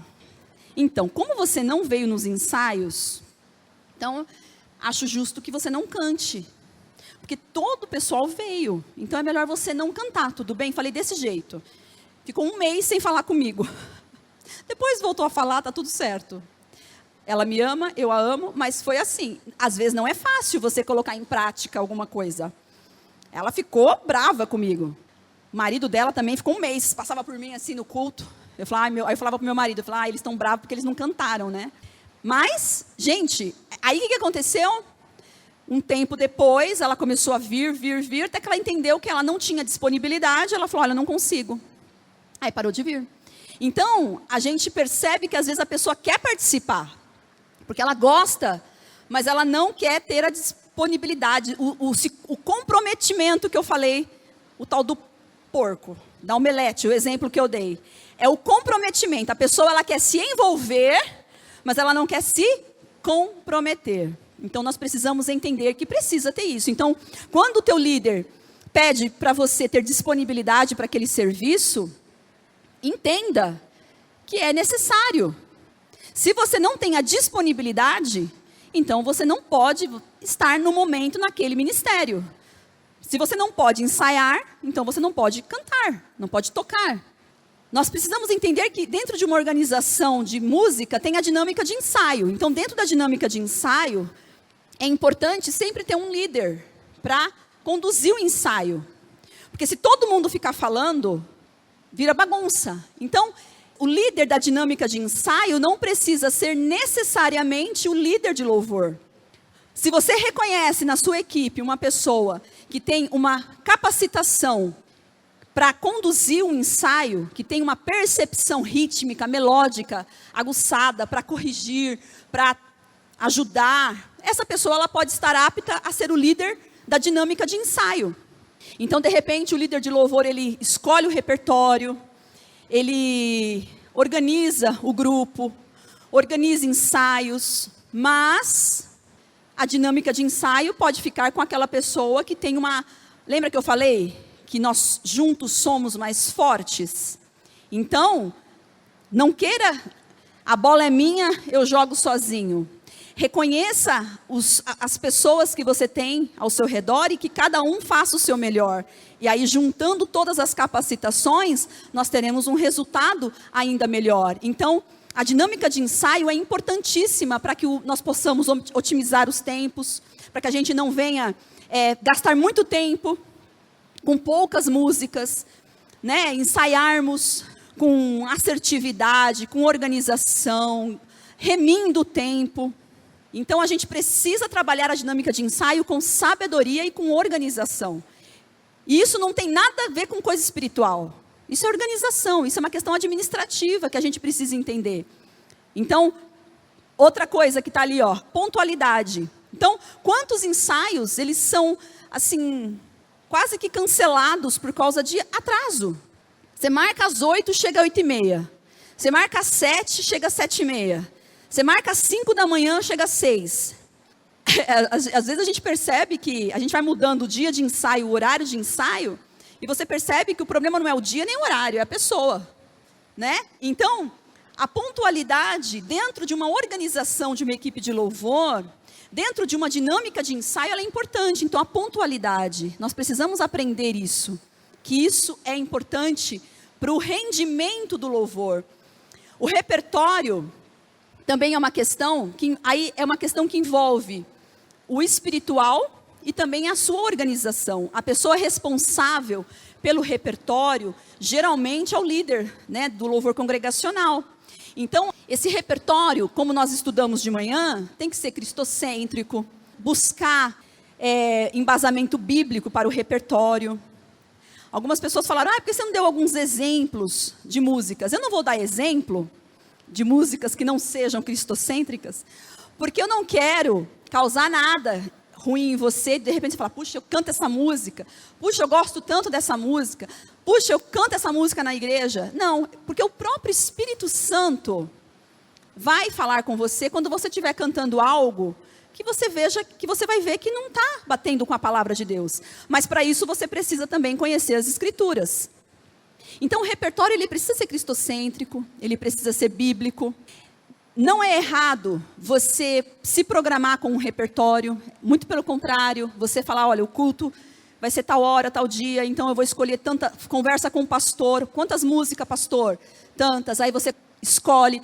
então, como você não veio nos ensaios, então, acho justo que você não cante. Porque todo o pessoal veio, então é melhor você não cantar, tudo bem? Falei desse jeito. Ficou um mês sem falar comigo. Depois voltou a falar, tá tudo certo. Ela me ama, eu a amo, mas foi assim. Às vezes não é fácil você colocar em prática alguma coisa. Ela ficou brava comigo. O marido dela também ficou um mês, passava por mim assim no culto. Aí eu falava pro meu marido, eles estão bravos porque eles não cantaram, né? Mas, gente, aí o que aconteceu? Um tempo depois, ela começou a vir, até que ela entendeu que ela não tinha disponibilidade, ela falou, olha, eu não consigo. Aí parou de vir. Então, a gente percebe que às vezes a pessoa quer participar, porque ela gosta, mas ela não quer ter a disponibilidade, o comprometimento que eu falei, o tal do porco, da omelete, o exemplo que eu dei. É o comprometimento. A pessoa ela quer se envolver, mas ela não quer se comprometer. Então, nós precisamos entender que precisa ter isso. Então, quando o teu líder pede para você ter disponibilidade para aquele serviço, entenda que é necessário. Se você não tem a disponibilidade, então você não pode estar no momento naquele ministério. Se você não pode ensaiar, então você não pode cantar, não pode tocar. Nós precisamos entender que dentro de uma organização de música tem a dinâmica de ensaio. Então, dentro da dinâmica de ensaio, é importante sempre ter um líder para conduzir o ensaio. Porque se todo mundo ficar falando, vira bagunça. Então, o líder da dinâmica de ensaio não precisa ser necessariamente o líder de louvor. Se você reconhece na sua equipe uma pessoa que tem uma capacitação para conduzir um ensaio, que tem uma percepção rítmica, melódica, aguçada, para corrigir, para ajudar, essa pessoa ela pode estar apta a ser o líder da dinâmica de ensaio. Então, de repente, o líder de louvor, ele escolhe o repertório, ele organiza o grupo, organiza ensaios, mas a dinâmica de ensaio pode ficar com aquela pessoa que tem uma... Lembra que eu falei que nós juntos somos mais fortes? Então, não queira, a bola é minha, eu jogo sozinho. Reconheça as pessoas que você tem ao seu redor e que cada um faça o seu melhor. E aí, juntando todas as capacitações, nós teremos um resultado ainda melhor. Então, a dinâmica de ensaio é importantíssima para que nós possamos otimizar os tempos, para que a gente não venha gastar muito tempo com poucas músicas, né? Ensaiarmos com assertividade, com organização, remindo o tempo. Então, a gente precisa trabalhar a dinâmica de ensaio com sabedoria e com organização. E isso não tem nada a ver com coisa espiritual. Isso é organização, isso é uma questão administrativa que a gente precisa entender. Então, outra coisa que está ali, ó, pontualidade. Então, quantos ensaios, eles são, assim, quase que cancelados por causa de atraso. Você marca às 8, chega às 8h30. Você marca às 7, chega às 7h30. Você marca às 5 da manhã, chega às 6. Às vezes a gente percebe que a gente vai mudando o dia de ensaio, o horário de ensaio, e você percebe que o problema não é o dia nem o horário, é a pessoa, né? Então, a pontualidade dentro de uma organização de uma equipe de louvor, dentro de uma dinâmica de ensaio, ela é importante. Então, a pontualidade, nós precisamos aprender isso, que isso é importante para o rendimento do louvor. O repertório também é uma questão que envolve o espiritual e também a sua organização. A pessoa responsável pelo repertório, geralmente é o líder, né, do louvor congregacional. Então, esse repertório, como nós estudamos de manhã, tem que ser cristocêntrico, buscar embasamento bíblico para o repertório. Algumas pessoas falaram, por que você não deu alguns exemplos de músicas? Eu não vou dar exemplo de músicas que não sejam cristocêntricas, porque eu não quero causar nada ruim em você, de repente você fala, puxa, eu canto essa música, puxa, eu gosto tanto dessa música, puxa, eu canto essa música na igreja. Não, porque o próprio Espírito Santo vai falar com você quando você estiver cantando algo que você vai ver que não está batendo com a palavra de Deus. Mas para isso você precisa também conhecer as Escrituras. Então, o repertório ele precisa ser cristocêntrico, ele precisa ser bíblico. Não é errado você se programar com um repertório, muito pelo contrário, você falar, olha, o culto vai ser tal hora, tal dia, então eu vou escolher conversa com o pastor, quantas músicas, pastor? Tantas, aí você Escolhe.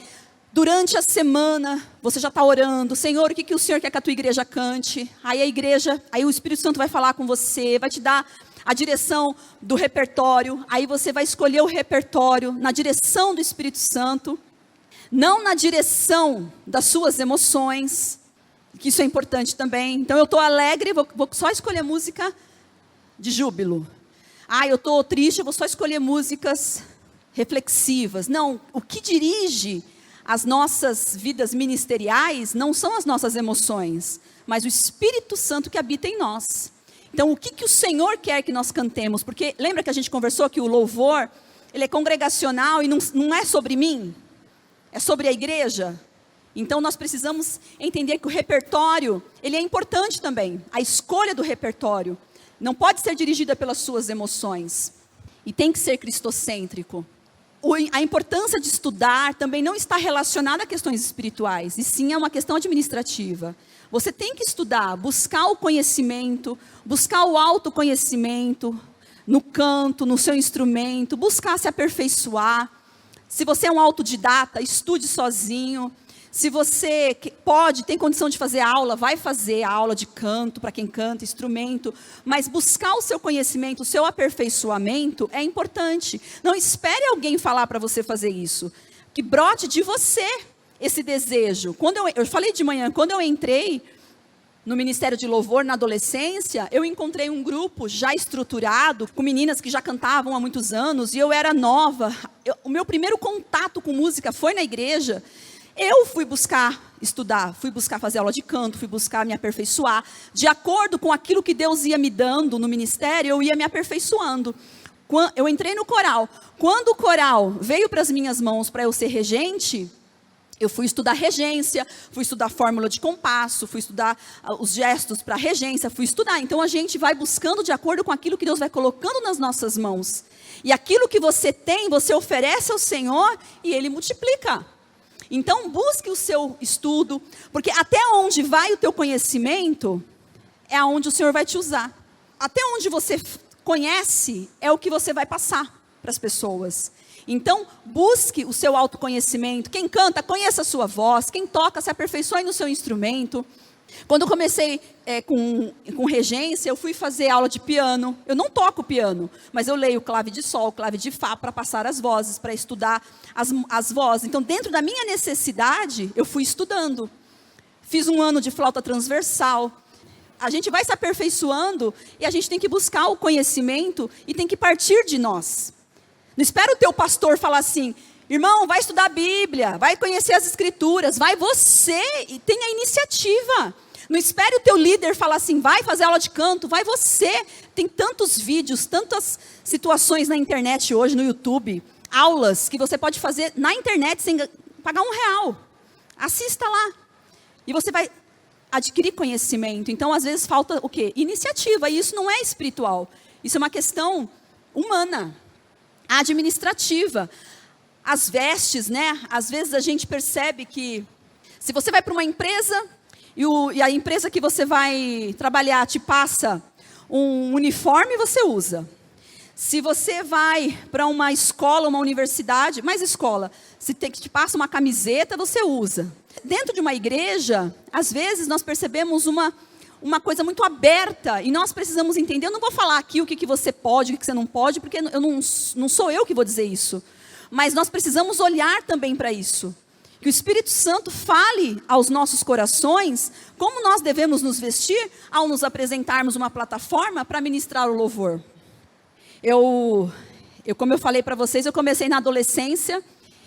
Durante a semana, você já está orando. Senhor, o que o Senhor quer que a tua igreja cante? Aí o Espírito Santo vai falar com você, vai te dar a direção do repertório. Aí você vai escolher o repertório na direção do Espírito Santo. Não na direção das suas emoções, que isso é importante também. Então eu estou alegre, vou só escolher música de júbilo. Eu estou triste, eu vou só escolher músicas reflexivas. Não, o que dirige as nossas vidas ministeriais não são as nossas emoções, mas o Espírito Santo que habita em nós. Então, o que o Senhor quer que nós cantemos? Porque lembra que a gente conversou que o louvor, ele é congregacional e não é sobre mim, é sobre a igreja. Então, nós precisamos entender que o repertório, ele é importante também. A escolha do repertório não pode ser dirigida pelas suas emoções e tem que ser cristocêntrico. A importância de estudar também não está relacionada a questões espirituais, e sim é uma questão administrativa. Você tem que estudar, buscar o conhecimento, buscar o autoconhecimento no canto, no seu instrumento, buscar se aperfeiçoar. Se você é um autodidata, estude sozinho. Se você tem condição de fazer aula, vai fazer a aula de canto, para quem canta, instrumento. Mas buscar o seu conhecimento, o seu aperfeiçoamento é importante. Não espere alguém falar para você fazer isso. Que brote de você esse desejo. Eu falei de manhã, quando eu entrei no Ministério de Louvor na adolescência, eu encontrei um grupo já estruturado, com meninas que já cantavam há muitos anos, e eu era nova. O meu primeiro contato com música foi na igreja. Eu fui buscar estudar, fui buscar fazer aula de canto, fui buscar me aperfeiçoar. De acordo com aquilo que Deus ia me dando no ministério, eu ia me aperfeiçoando. Eu entrei no coral. Quando o coral veio para as minhas mãos para eu ser regente, eu fui estudar regência, fui estudar fórmula de compasso, fui estudar os gestos para regência, fui estudar. Então a gente vai buscando de acordo com aquilo que Deus vai colocando nas nossas mãos. E aquilo que você tem, você oferece ao Senhor e Ele multiplica. Então, busque o seu estudo, porque até onde vai o teu conhecimento, é aonde o Senhor vai te usar. Até onde você conhece, é o que você vai passar para as pessoas. Então, busque o seu autoconhecimento. Quem canta, conheça a sua voz. Quem toca, se aperfeiçoe no seu instrumento. Quando eu comecei com regência, eu fui fazer aula de piano. Eu não toco piano, mas eu leio clave de sol, clave de fá, para passar as vozes, para estudar as vozes. Então, dentro da minha necessidade, eu fui estudando. Fiz um ano de flauta transversal. A gente vai se aperfeiçoando e a gente tem que buscar o conhecimento e tem que partir de nós. Não espera o teu pastor falar assim: irmão, vai estudar a Bíblia, vai conhecer as Escrituras, vai você e tenha iniciativa. Não espere o teu líder falar assim: vai fazer aula de canto, vai você. Tem tantos vídeos, tantas situações na internet hoje, no YouTube, aulas que você pode fazer na internet sem pagar R$1. Assista lá. E você vai adquirir conhecimento. Então, às vezes, falta o quê? Iniciativa. E isso não é espiritual. Isso é uma questão humana, administrativa. As vestes, né? Às vezes a gente percebe que se você vai para uma empresa e a empresa que você vai trabalhar te passa um uniforme, você usa. Se você vai para uma escola, uma universidade, mais escola, se te passa uma camiseta, você usa. Dentro de uma igreja, às vezes nós percebemos uma coisa muito aberta e nós precisamos entender. Eu não vou falar aqui o que você pode, o que você não pode, porque não sou eu que vou dizer isso. Mas nós precisamos olhar também para isso. Que o Espírito Santo fale aos nossos corações como nós devemos nos vestir ao nos apresentarmos uma plataforma para ministrar o louvor. Como eu falei para vocês, eu comecei na adolescência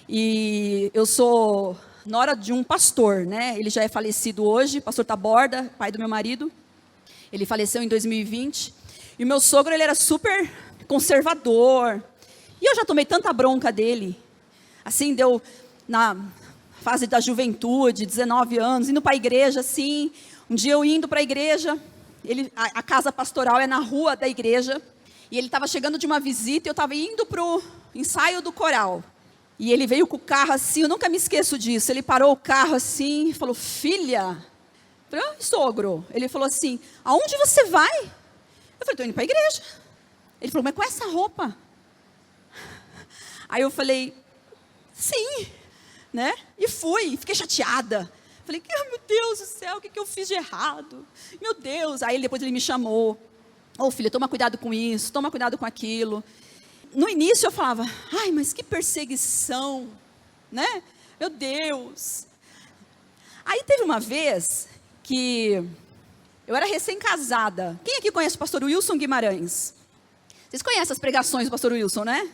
e eu sou nora de um pastor, né? Ele já é falecido hoje, pastor Taborda, pai do meu marido. Ele faleceu em 2020. E o meu sogro, ele era super conservador. E eu já tomei tanta bronca dele. Assim, deu na fase da juventude, 19 anos, indo para a igreja, assim. Um dia eu indo para a igreja, a casa pastoral é na rua da igreja. E ele estava chegando de uma visita e eu estava indo para o ensaio do coral. E ele veio com o carro assim, eu nunca me esqueço disso. Ele parou o carro assim e falou: filha. Eu falei: sogro. Ele falou assim: aonde você vai? Eu falei: estou indo para a igreja. Ele falou: mas com essa roupa? Aí eu falei: sim. né? E fui, fiquei chateada. Falei, meu Deus do céu, o que eu fiz de errado? Meu Deus. Aí depois ele me chamou. Filha, toma cuidado com isso, toma cuidado com aquilo. No início eu falava, ai, mas que perseguição, né? Meu Deus. Aí teve uma vez que eu era recém-casada. Quem aqui conhece o pastor Wilson Guimarães? Vocês conhecem as pregações do pastor Wilson, né?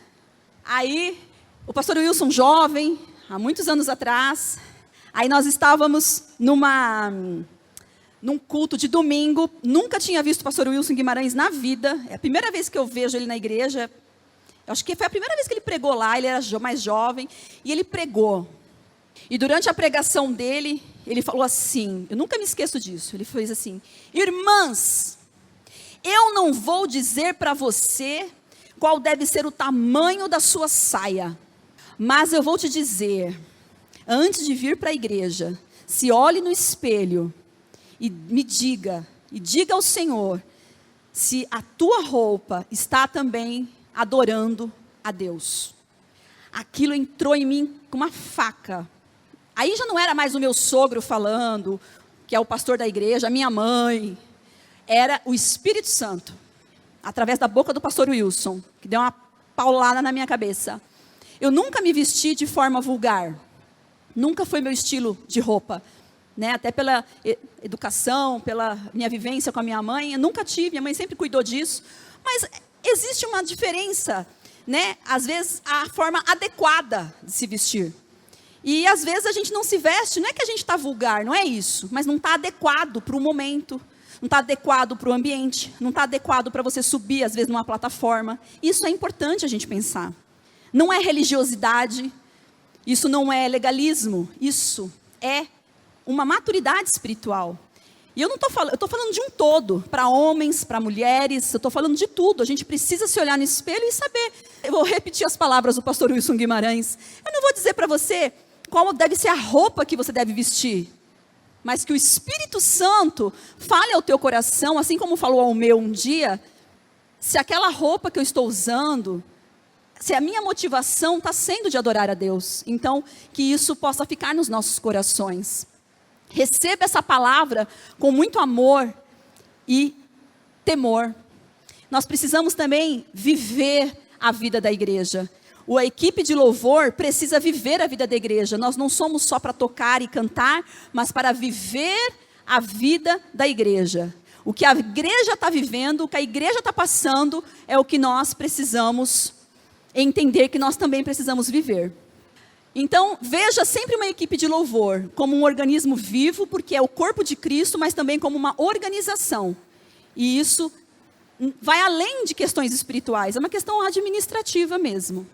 Aí, o pastor Wilson jovem, há muitos anos atrás, aí nós estávamos num culto de domingo, nunca tinha visto o pastor Wilson Guimarães na vida, é a primeira vez que eu vejo ele na igreja, eu acho que foi a primeira vez que ele pregou lá, ele era mais jovem, e ele pregou. E durante a pregação dele, ele falou assim, eu nunca me esqueço disso, ele fez assim, irmãs, eu não vou dizer para você qual deve ser o tamanho da sua saia, mas eu vou te dizer, antes de vir para a igreja, se olhe no espelho e me diga, e diga ao Senhor, se a tua roupa está também adorando a Deus. Aquilo entrou em mim com uma faca. Aí já não era mais o meu sogro falando, que é o pastor da igreja, a minha mãe. Era o Espírito Santo, através da boca do pastor Wilson, que deu uma paulada na minha cabeça. Eu nunca me vesti de forma vulgar. Nunca foi meu estilo de roupa. Né? Até pela educação, pela minha vivência com a minha mãe, eu nunca tive, minha mãe sempre cuidou disso. Mas existe uma diferença, né? Às vezes, a forma adequada de se vestir. E às vezes a gente não se veste, não é que a gente está vulgar, não é isso, mas não está adequado para o momento, não está adequado para o ambiente, não está adequado para você subir, às vezes, numa plataforma. Isso é importante a gente pensar. Não é religiosidade, isso não é legalismo, isso é uma maturidade espiritual. E eu não estou falando, eu estou falando de um todo, para homens, para mulheres, eu estou falando de tudo. A gente precisa se olhar no espelho e saber. Eu vou repetir as palavras do pastor Wilson Guimarães. Eu não vou dizer para você qual deve ser a roupa que você deve vestir, mas que o Espírito Santo fale ao teu coração, assim como falou ao meu um dia, se aquela roupa que eu estou usando, se a minha motivação está sendo de adorar a Deus. Então, que isso possa ficar nos nossos corações. Receba essa palavra com muito amor e temor. Nós precisamos também viver a vida da igreja. A equipe de louvor precisa viver a vida da igreja. Nós não somos só para tocar e cantar, mas para viver a vida da igreja. O que a igreja está vivendo, o que a igreja está passando, é o que nós precisamos entender que nós também precisamos viver. Então, veja sempre uma equipe de louvor como um organismo vivo, porque é o corpo de Cristo, mas também como uma organização. E isso vai além de questões espirituais, é uma questão administrativa mesmo.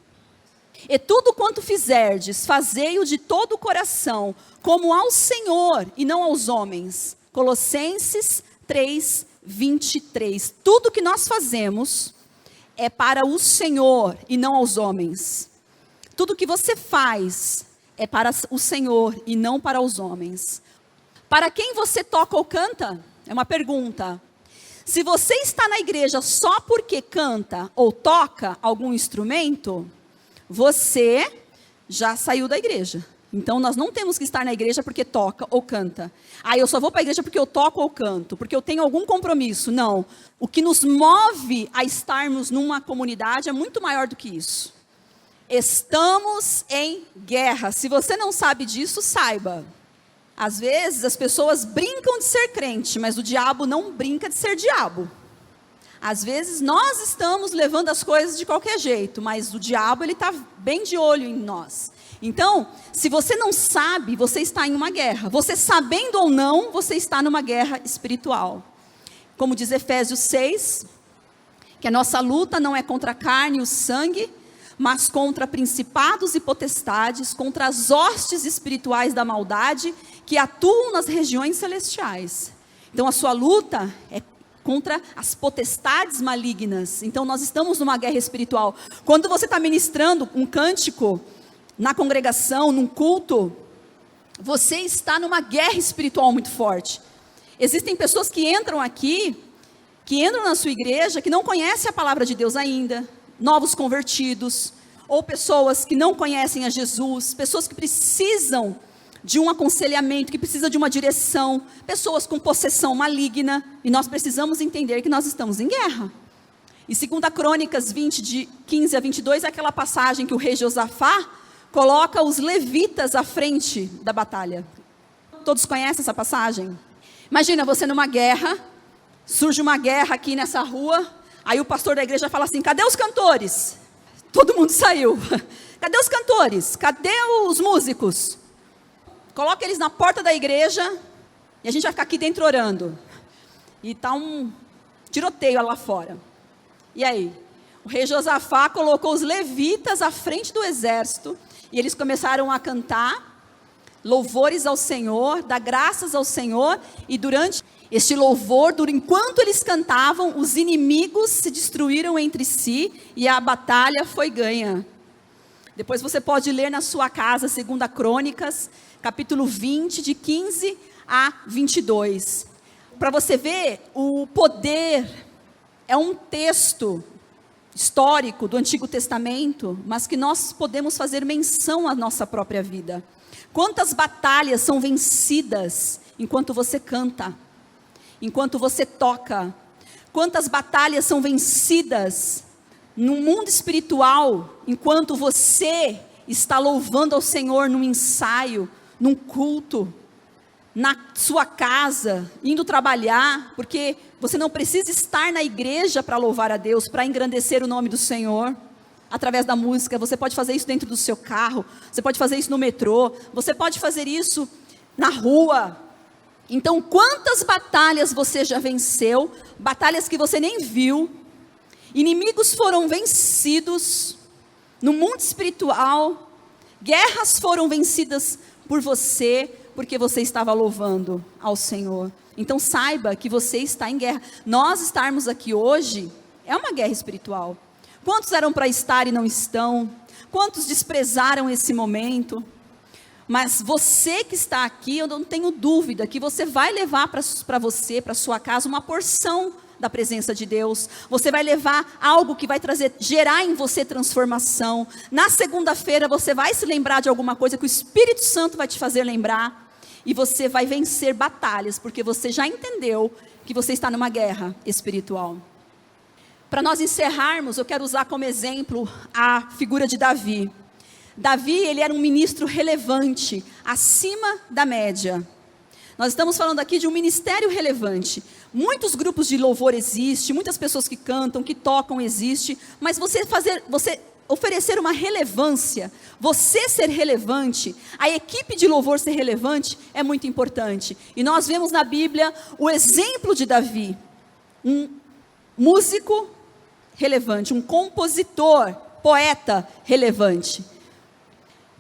E tudo quanto fizerdes, fazei-o de todo o coração, como ao Senhor e não aos homens. Colossenses 3:23. Tudo que nós fazemos é para o Senhor e não aos homens. Tudo que você faz é para o Senhor e não para os homens. Para quem você toca ou canta? É uma pergunta. Se você está na igreja só porque canta ou toca algum instrumento, você já saiu da igreja. Então, nós não temos que estar na igreja porque toca ou canta. Eu só vou para a igreja porque eu toco ou canto, porque eu tenho algum compromisso. Não. O que nos move a estarmos numa comunidade é muito maior do que isso. Estamos em guerra. Se você não sabe disso, saiba. Às vezes, as pessoas brincam de ser crente, mas o diabo não brinca de ser diabo. Às vezes, nós estamos levando as coisas de qualquer jeito, mas o diabo ele está bem de olho em nós. Então, se você não sabe, você está em uma guerra. Você sabendo ou não, você está numa guerra espiritual. Como diz Efésios 6, que a nossa luta não é contra a carne e o sangue, mas contra principados e potestades, contra as hostes espirituais da maldade que atuam nas regiões celestiais. Então, a sua luta é contra as potestades malignas. Então, nós estamos numa guerra espiritual. Quando você está ministrando um cântico na congregação, num culto, você está numa guerra espiritual muito forte. Existem pessoas que entram aqui, que entram na sua igreja, que não conhecem a palavra de Deus ainda, novos convertidos, ou pessoas que não conhecem a Jesus, pessoas que precisam de um aconselhamento, que precisam de uma direção, pessoas com possessão maligna, e nós precisamos entender que nós estamos em guerra. E 2 Crônicas 20, de 15 a 22, é aquela passagem que o rei Josafá coloca os levitas à frente da batalha. Todos conhecem essa passagem? Imagina você numa guerra, surge uma guerra aqui nessa rua, aí o pastor da igreja fala assim: cadê os cantores? Todo mundo saiu. Cadê os cantores? Cadê os músicos? Coloca eles na porta da igreja e a gente vai ficar aqui dentro orando. E está um tiroteio lá fora. E aí? O rei Josafá colocou os levitas à frente do exército e eles começaram a cantar louvores ao Senhor, dar graças ao Senhor, e durante este louvor, enquanto eles cantavam, os inimigos se destruíram entre si e a batalha foi ganha. Depois você pode ler na sua casa 2 Crônicas, capítulo 20, de 15 a 22. Para você ver, o poder é um texto histórico do Antigo Testamento, mas que nós podemos fazer menção à nossa própria vida. Quantas batalhas são vencidas enquanto você canta, enquanto você toca? Quantas batalhas são vencidas no mundo espiritual enquanto você está louvando ao Senhor num ensaio, num culto, na sua casa, indo trabalhar, porque você não precisa estar na igreja para louvar a Deus, para engrandecer o nome do Senhor, através da música. Você pode fazer isso dentro do seu carro, você pode fazer isso no metrô, você pode fazer isso na rua. Então, quantas batalhas você já venceu, batalhas que você nem viu, inimigos foram vencidos no mundo espiritual, guerras foram vencidas por você, porque você estava louvando ao Senhor. Então saiba que você está em guerra. Nós estarmos aqui hoje é uma guerra espiritual. Quantos eram para estar e não estão? Quantos desprezaram esse momento? Mas você que está aqui, eu não tenho dúvida que você vai levar para você, para sua casa, uma porção da presença de Deus. Você vai levar algo que vai gerar em você transformação. Na segunda-feira você vai se lembrar de alguma coisa que o Espírito Santo vai te fazer lembrar. E você vai vencer batalhas, porque você já entendeu que você está numa guerra espiritual. Para nós encerrarmos, eu quero usar como exemplo a figura de Davi. Davi, ele era um ministro relevante, acima da média. Nós estamos falando aqui de um ministério relevante. Muitos grupos de louvor existem, muitas pessoas que cantam, que tocam existem, mas você oferecer uma relevância, você ser relevante, a equipe de louvor ser relevante, é muito importante. E nós vemos na Bíblia o exemplo de Davi, um músico relevante, um compositor, poeta relevante.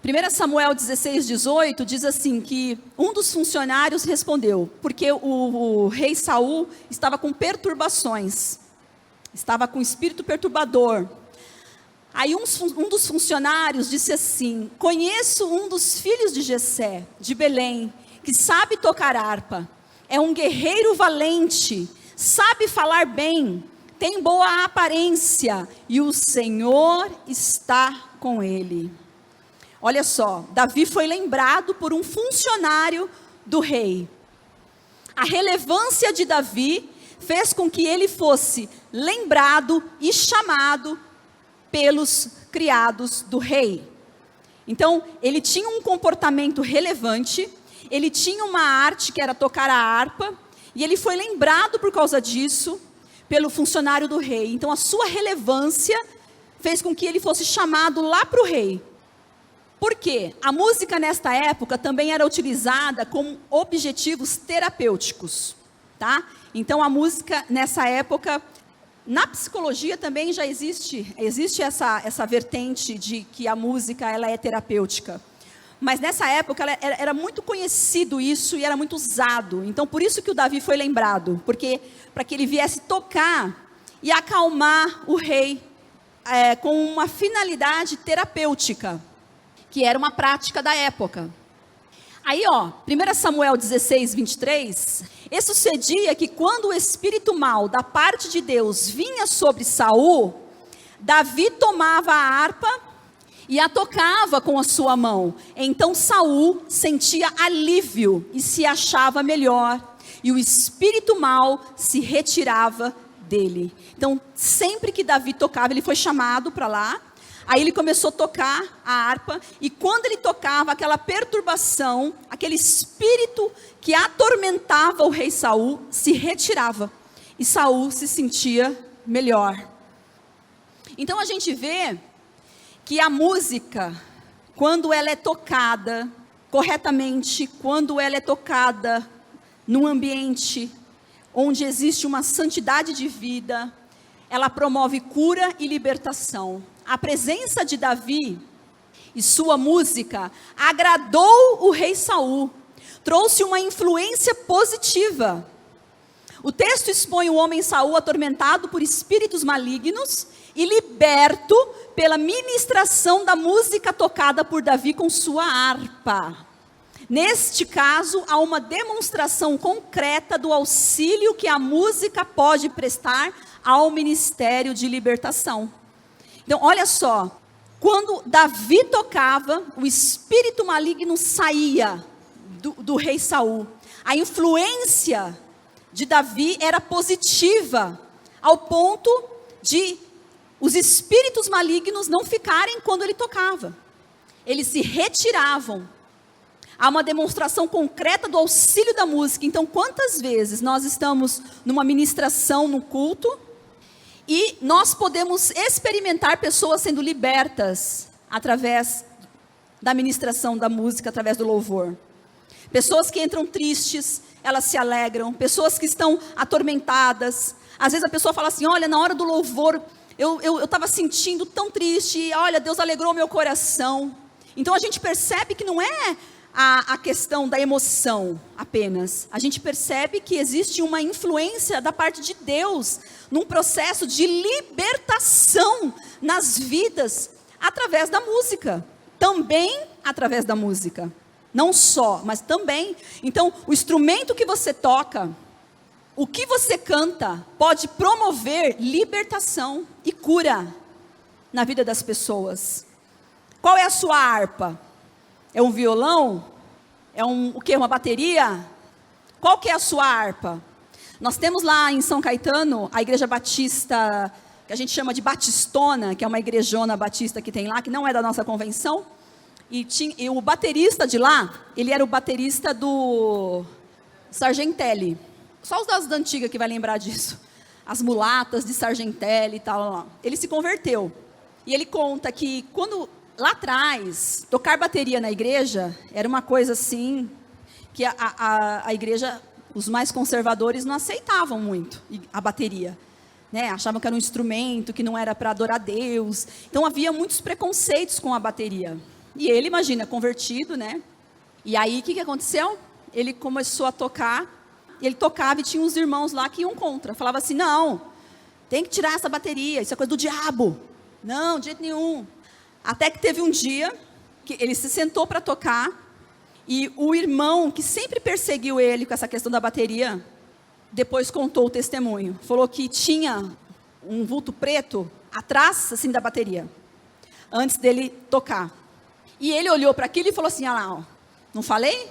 1 Samuel 16, 18 diz assim, que um dos funcionários respondeu, porque o rei Saul estava com perturbações, estava com espírito perturbador. Aí um dos funcionários disse assim: conheço um dos filhos de Jessé, de Belém, que sabe tocar harpa, é um guerreiro valente, sabe falar bem, tem boa aparência, e o Senhor está com ele. Olha só, Davi foi lembrado por um funcionário do rei. A relevância de Davi fez com que ele fosse lembrado e chamado pelos criados do rei. Então, ele tinha um comportamento relevante, ele tinha uma arte que era tocar a harpa, e ele foi lembrado por causa disso, pelo funcionário do rei. Então, a sua relevância fez com que ele fosse chamado lá para o rei. Por quê? A música nesta época também era utilizada com objetivos terapêuticos, tá? Então, a música nessa época, na psicologia também já existe essa vertente de que a música ela é terapêutica. Mas nessa época era muito conhecido isso e era muito usado. Então por isso que o Davi foi lembrado, porque para que ele viesse tocar e acalmar o rei com uma finalidade terapêutica, que era uma prática da época. Aí, 1 Samuel 16, 23, e sucedia que quando o espírito mau da parte de Deus vinha sobre Saul, Davi tomava a harpa e a tocava com a sua mão. Então Saul sentia alívio e se achava melhor, e o espírito mau se retirava dele. Então, sempre que Davi tocava, ele foi chamado para lá, aí ele começou a tocar a harpa, e quando ele tocava, aquela perturbação, aquele espírito que atormentava o rei Saul, se retirava, e Saul se sentia melhor. Então a gente vê que a música, quando ela é tocada corretamente, quando ela é tocada num ambiente onde existe uma santidade de vida, ela promove cura e libertação. A presença de Davi e sua música agradou o rei Saul, trouxe uma influência positiva. O texto expõe o homem Saul atormentado por espíritos malignos e liberto pela ministração da música tocada por Davi com sua harpa. Neste caso, há uma demonstração concreta do auxílio que a música pode prestar ao ministério de libertação. Então, olha só, quando Davi tocava, o espírito maligno saía do rei Saul. A influência de Davi era positiva, ao ponto de os espíritos malignos não ficarem quando ele tocava. Eles se retiravam. Há uma demonstração concreta do auxílio da música. Então, quantas vezes nós estamos numa ministração, no culto, e nós podemos experimentar pessoas sendo libertas através da ministração da música, através do louvor. Pessoas que entram tristes, elas se alegram. Pessoas que estão atormentadas. Às vezes a pessoa fala assim, olha, na hora do louvor, eu estava sentindo tão triste, e olha, Deus alegrou meu coração. Então a gente percebe que não é a questão da emoção apenas. A gente percebe que existe uma influência da parte de Deus, num processo de libertação nas vidas, através da música. Também através da música. Não só, mas também. Então, o instrumento que você toca, o que você canta, pode promover libertação e cura na vida das pessoas. Qual é a sua harpa? É um violão? É o quê? Uma bateria? Qual que é a sua harpa? Nós temos lá em São Caetano, a igreja batista, que a gente chama de Batistona, que é uma igrejona batista que tem lá, que não é da nossa convenção. E o baterista de lá, ele era o baterista do Sargentelli. Só os da antiga que vai lembrar disso. As mulatas de Sargentelli e tal. Ele se converteu. E ele conta que quando... Lá atrás, tocar bateria na igreja era uma coisa assim, que a igreja, os mais conservadores não aceitavam muito a bateria, né? Achavam que era um instrumento, que não era para adorar Deus. Então havia muitos preconceitos com a bateria. E ele, imagina, convertido, né? E aí o que aconteceu? Ele começou a tocar, ele tocava e tinha uns irmãos lá que iam contra. Falava assim, não, tem que tirar essa bateria, isso é coisa do diabo. Não, de jeito nenhum. Até que teve um dia que ele se sentou para tocar e o irmão que sempre perseguiu ele com essa questão da bateria, depois contou o testemunho. Falou que tinha um vulto preto atrás assim da bateria, antes dele tocar. E ele olhou para aquilo e falou assim, ah lá, ó, não falei?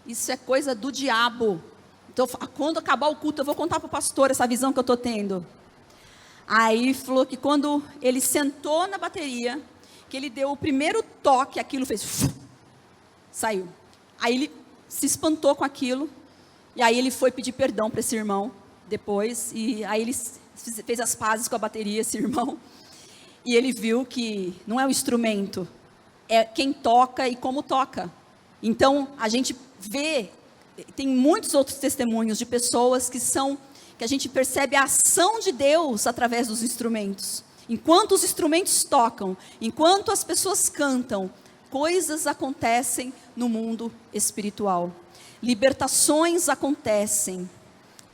Isso é coisa do diabo. Então, quando acabar o culto, eu vou contar para o pastor essa visão que eu estou tendo. Aí falou que quando ele sentou na bateria, que ele deu o primeiro toque, aquilo fez, saiu. Aí ele se espantou com aquilo, e aí ele foi pedir perdão para esse irmão, depois, e aí ele fez as pazes com a bateria, esse irmão, e ele viu que não é o instrumento, é quem toca e como toca. Então, a gente vê, tem muitos outros testemunhos de pessoas que a gente percebe a ação de Deus através dos instrumentos. Enquanto os instrumentos tocam, enquanto as pessoas cantam, coisas acontecem no mundo espiritual. Libertações acontecem,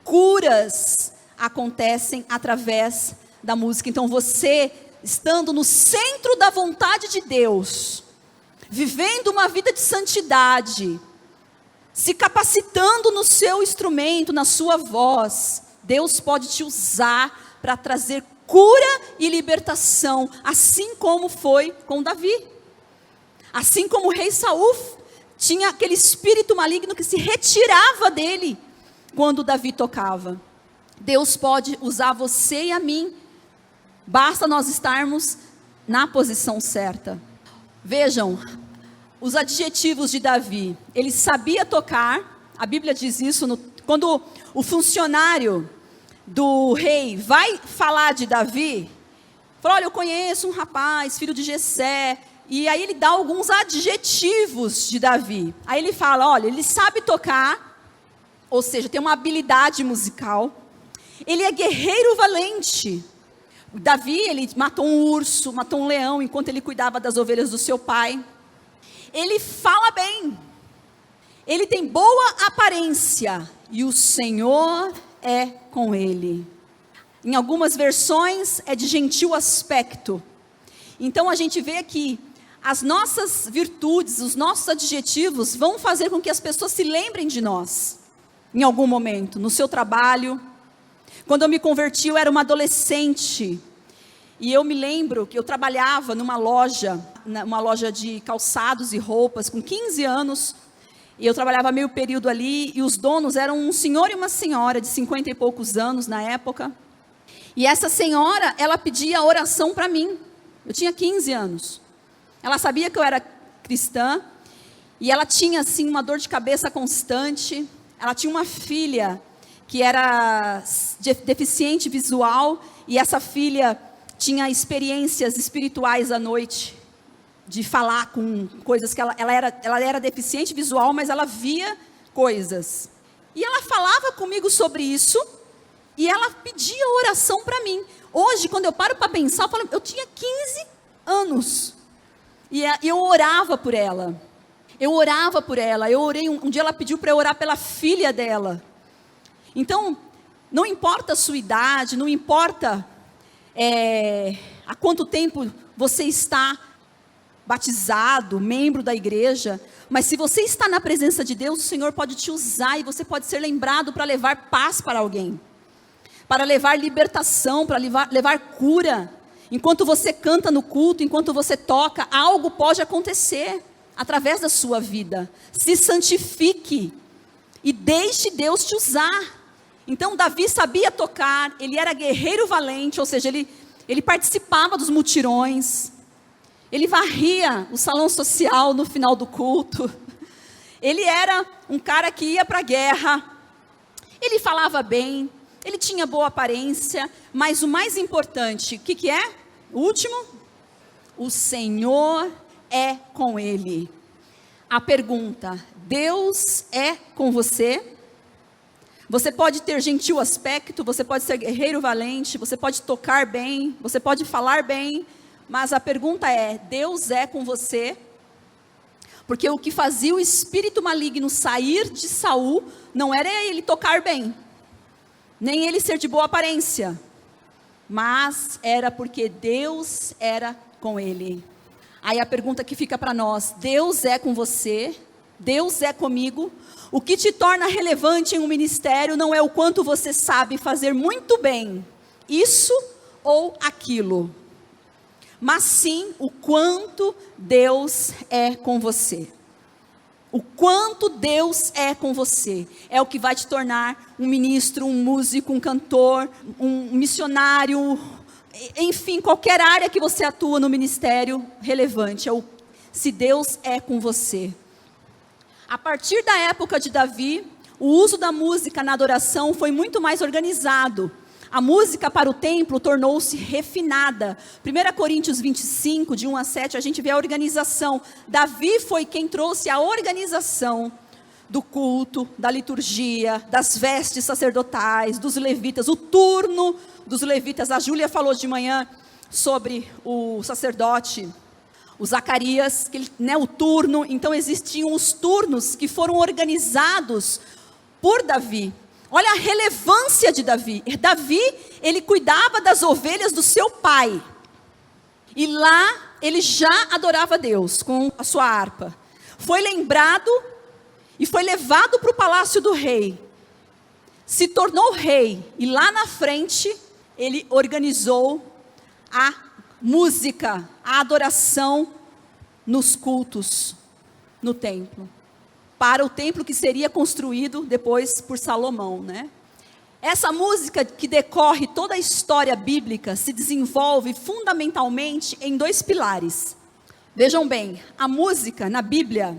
curas acontecem através da música. Então você, estando no centro da vontade de Deus, vivendo uma vida de santidade, se capacitando no seu instrumento, na sua voz, Deus pode te usar para trazer cura e libertação, assim como foi com Davi. Assim como o rei Saul tinha aquele espírito maligno que se retirava dele quando Davi tocava. Deus pode usar você e a mim, basta nós estarmos na posição certa. Vejam, os adjetivos de Davi: ele sabia tocar, a Bíblia diz isso, quando o funcionário do rei vai falar de Davi, fala: olha, eu conheço um rapaz, filho de Jessé, e aí ele dá alguns adjetivos de Davi. Aí ele fala: olha, ele sabe tocar, ou seja, tem uma habilidade musical, ele é guerreiro valente. Davi, ele matou um urso, matou um leão, enquanto ele cuidava das ovelhas do seu pai. Ele fala bem, ele tem boa aparência, e o Senhor é com ele. Em algumas versões é de gentil aspecto. Então a gente vê que as nossas virtudes, os nossos adjetivos vão fazer com que as pessoas se lembrem de nós, em algum momento, no seu trabalho. Quando eu me converti, eu era uma adolescente, e eu me lembro que eu trabalhava numa loja de calçados e roupas, com 15 anos, e eu trabalhava meio período ali, e os donos eram um senhor e uma senhora, de 50 e poucos anos na época, e essa senhora, ela pedia oração para mim, eu tinha 15 anos, ela sabia que eu era cristã, e ela tinha assim uma dor de cabeça constante, ela tinha uma filha que era deficiente visual, e essa filha tinha experiências espirituais à noite, de falar com coisas que ela era deficiente visual, mas ela via coisas. E ela falava comigo sobre isso, e ela pedia oração para mim. Hoje, quando eu paro para pensar, eu tinha 15 anos, e eu orava por ela. Eu orei, um dia ela pediu para eu orar pela filha dela. Então, não importa a sua idade, não importa há quanto tempo você está batizado, membro da igreja, mas se você está na presença de Deus, o Senhor pode te usar, e você pode ser lembrado para levar paz para alguém, para levar libertação, para levar cura. Enquanto você canta no culto, enquanto você toca, algo pode acontecer através da sua vida. Se santifique e deixe Deus te usar. Então Davi sabia tocar, ele era guerreiro valente, ou seja, ele participava dos mutirões, ele varria o salão social no final do culto, ele era um cara que ia para a guerra, ele falava bem, ele tinha boa aparência, mas o mais importante, o que é? O último? O Senhor é com ele. A pergunta: Deus é com você? Você pode ter gentil aspecto, você pode ser guerreiro valente, você pode tocar bem, você pode falar bem, mas a pergunta é: Deus é com você? Porque o que fazia o espírito maligno sair de Saul não era ele tocar bem, nem ele ser de boa aparência, mas era porque Deus era com ele. Aí a pergunta que fica para nós: Deus é com você? Deus é comigo? O que te torna relevante em um ministério não é o quanto você sabe fazer muito bem isso ou aquilo, mas sim o quanto Deus é com você. O quanto Deus é com você é o que vai te tornar um ministro, um músico, um cantor, um missionário, enfim, qualquer área que você atua no ministério relevante, se Deus é com você. A partir da época de Davi, o uso da música na adoração foi muito mais organizado. A música para o templo tornou-se refinada. 1 Coríntios 25, de 1 a 7, a gente vê a organização. Davi foi quem trouxe a organização do culto, da liturgia, das vestes sacerdotais, dos levitas, o turno dos levitas. A Júlia falou de manhã sobre o sacerdote, o Zacarias, o turno. Então existiam os turnos que foram organizados por Davi. Olha a relevância de Davi. Davi, ele cuidava das ovelhas do seu pai. E lá ele já adorava Deus com a sua harpa. Foi lembrado e foi levado para o palácio do rei. Se tornou rei. E lá na frente, ele organizou a música, a adoração nos cultos no templo, para o templo que seria construído depois por Salomão, né? Essa música que decorre toda a história bíblica se desenvolve fundamentalmente em 2 pilares. Vejam bem, a música na Bíblia,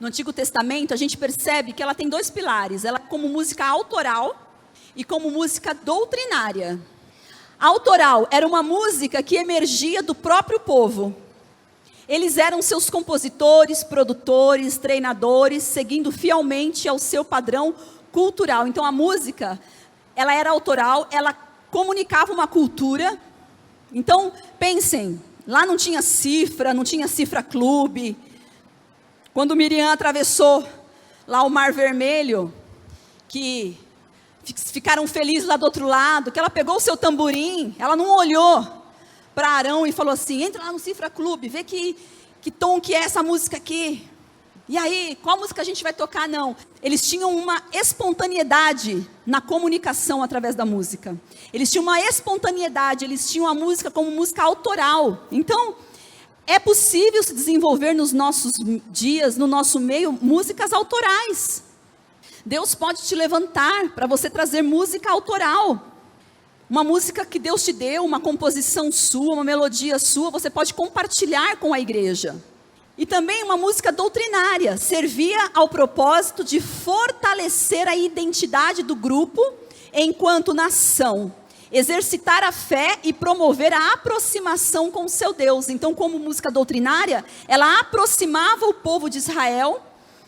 no Antigo Testamento, a gente percebe que ela tem 2 pilares. Ela é como música autoral e como música doutrinária. A autoral era uma música que emergia do próprio povo. Eles eram seus compositores, produtores, treinadores, seguindo fielmente ao seu padrão cultural. Então a música, ela era autoral, ela comunicava uma cultura. Então pensem, lá não tinha cifra clube. Quando Miriam atravessou lá o Mar Vermelho, que ficaram felizes lá do outro lado, que ela pegou o seu tamborim, ela não olhou para Arão e falou assim, entra lá no Cifra Clube, vê que tom que é essa música aqui. E aí, qual música a gente vai tocar? Não. Eles tinham uma espontaneidade na comunicação através da música. Eles tinham uma espontaneidade, eles tinham a música como música autoral. Então, é possível se desenvolver nos nossos dias, no nosso meio, músicas autorais. Deus pode te levantar para você trazer música autoral. Uma música que Deus te deu, uma composição sua, uma melodia sua, você pode compartilhar com a igreja. E também uma música doutrinária, servia ao propósito de fortalecer a identidade do grupo enquanto nação, exercitar a fé e promover a aproximação com o seu Deus. Então, como música doutrinária, ela aproximava o povo de Israel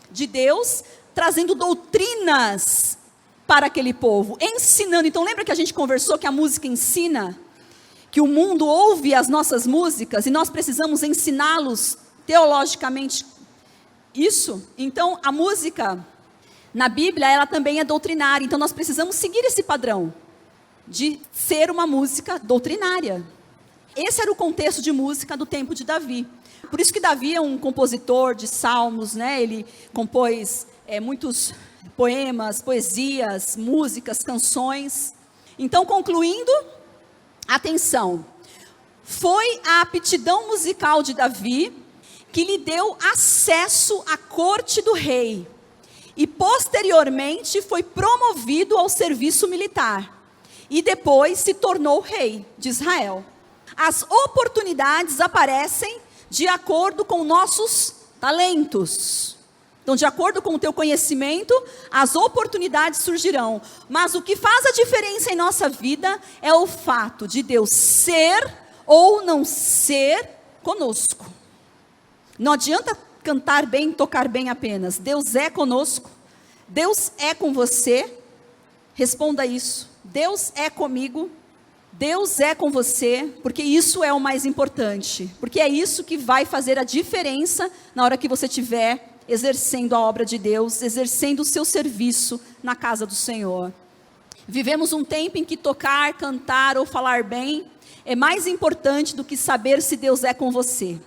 de Deus, trazendo doutrinas para aquele povo, ensinando. Então lembra que a gente conversou que a música ensina? Que o mundo ouve as nossas músicas e nós precisamos ensiná-los teologicamente isso? Então a música na Bíblia, ela também é doutrinária. Então nós precisamos seguir esse padrão de ser uma música doutrinária. Esse era o contexto de música do tempo de Davi. Por isso que Davi é um compositor de salmos, né? Ele compôs muitos poemas, poesias, músicas, canções. Então, concluindo, atenção, foi a aptidão musical de Davi que lhe deu acesso à corte do rei e posteriormente foi promovido ao serviço militar e depois se tornou rei de Israel. As oportunidades aparecem de acordo com nossos talentos. Então, de acordo com o teu conhecimento, as oportunidades surgirão. Mas o que faz a diferença em nossa vida é o fato de Deus ser ou não ser conosco. Não adianta cantar bem, tocar bem apenas. Deus é conosco. Deus é com você. Responda isso. Deus é comigo. Deus é com você, porque isso é o mais importante. Porque é isso que vai fazer a diferença na hora que você estiver exercendo a obra de Deus, exercendo o seu serviço na casa do Senhor. Vivemos um tempo em que tocar, cantar ou falar bem é mais importante do que saber se Deus é com você.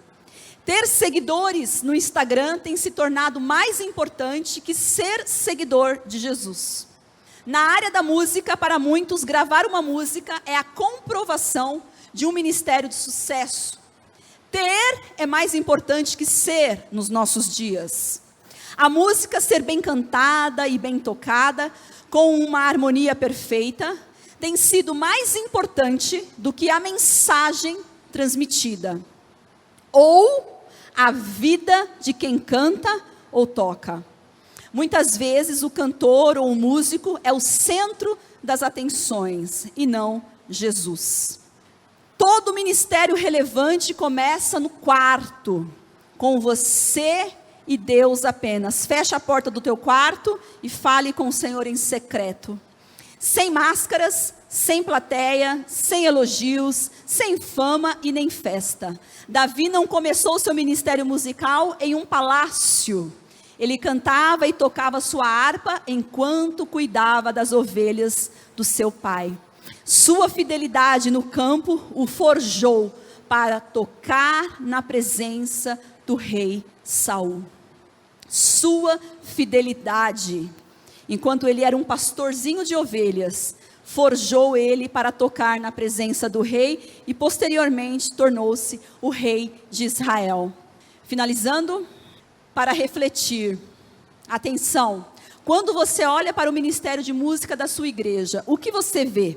Ter seguidores no Instagram tem se tornado mais importante que ser seguidor de Jesus. Na área da música, para muitos, gravar uma música é a comprovação de um ministério de sucesso. Ter é mais importante que ser nos nossos dias. A música ser bem cantada e bem tocada, com uma harmonia perfeita, tem sido mais importante do que a mensagem transmitida. Ou a vida de quem canta ou toca. Muitas vezes o cantor ou o músico é o centro das atenções e não Jesus. Todo ministério relevante começa no quarto, com você e Deus apenas. Fecha a porta do teu quarto e fale com o Senhor em secreto. Sem máscaras, sem plateia, sem elogios, sem fama e nem festa. Davi não começou seu ministério musical em um palácio. Ele cantava e tocava sua harpa enquanto cuidava das ovelhas do seu pai. Sua fidelidade no campo o forjou para tocar na presença do rei Saul. Sua fidelidade, enquanto ele era um pastorzinho de ovelhas, forjou ele para tocar na presença do rei e posteriormente tornou-se o rei de Israel. Finalizando, para refletir, atenção, quando você olha para o ministério de música da sua igreja, o que você vê?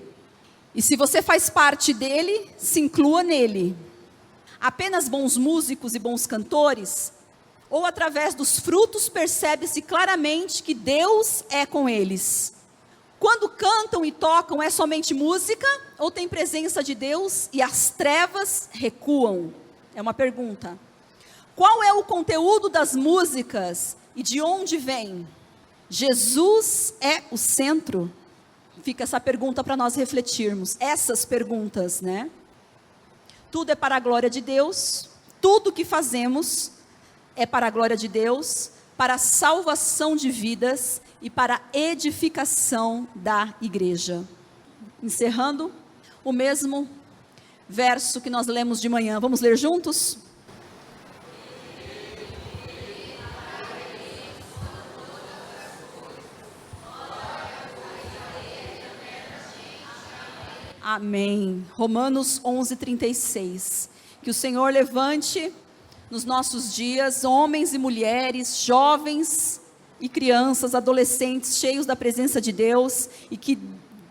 E se você faz parte dele, se inclua nele. Apenas bons músicos e bons cantores? Ou através dos frutos percebe-se claramente que Deus é com eles? Quando cantam e tocam, é somente música ou tem presença de Deus e as trevas recuam? É uma pergunta. Qual é o conteúdo das músicas e de onde vem? Jesus é o centro? Fica essa pergunta para nós refletirmos. Essas perguntas, né? Tudo é para a glória de Deus. Tudo que fazemos é para a glória de Deus, para a salvação de vidas e para a edificação da igreja. Encerrando, o mesmo verso que nós lemos de manhã. Vamos ler juntos? Amém. Romanos 11:36. Que o Senhor levante nos nossos dias homens e mulheres, jovens e crianças, adolescentes, cheios da presença de Deus e que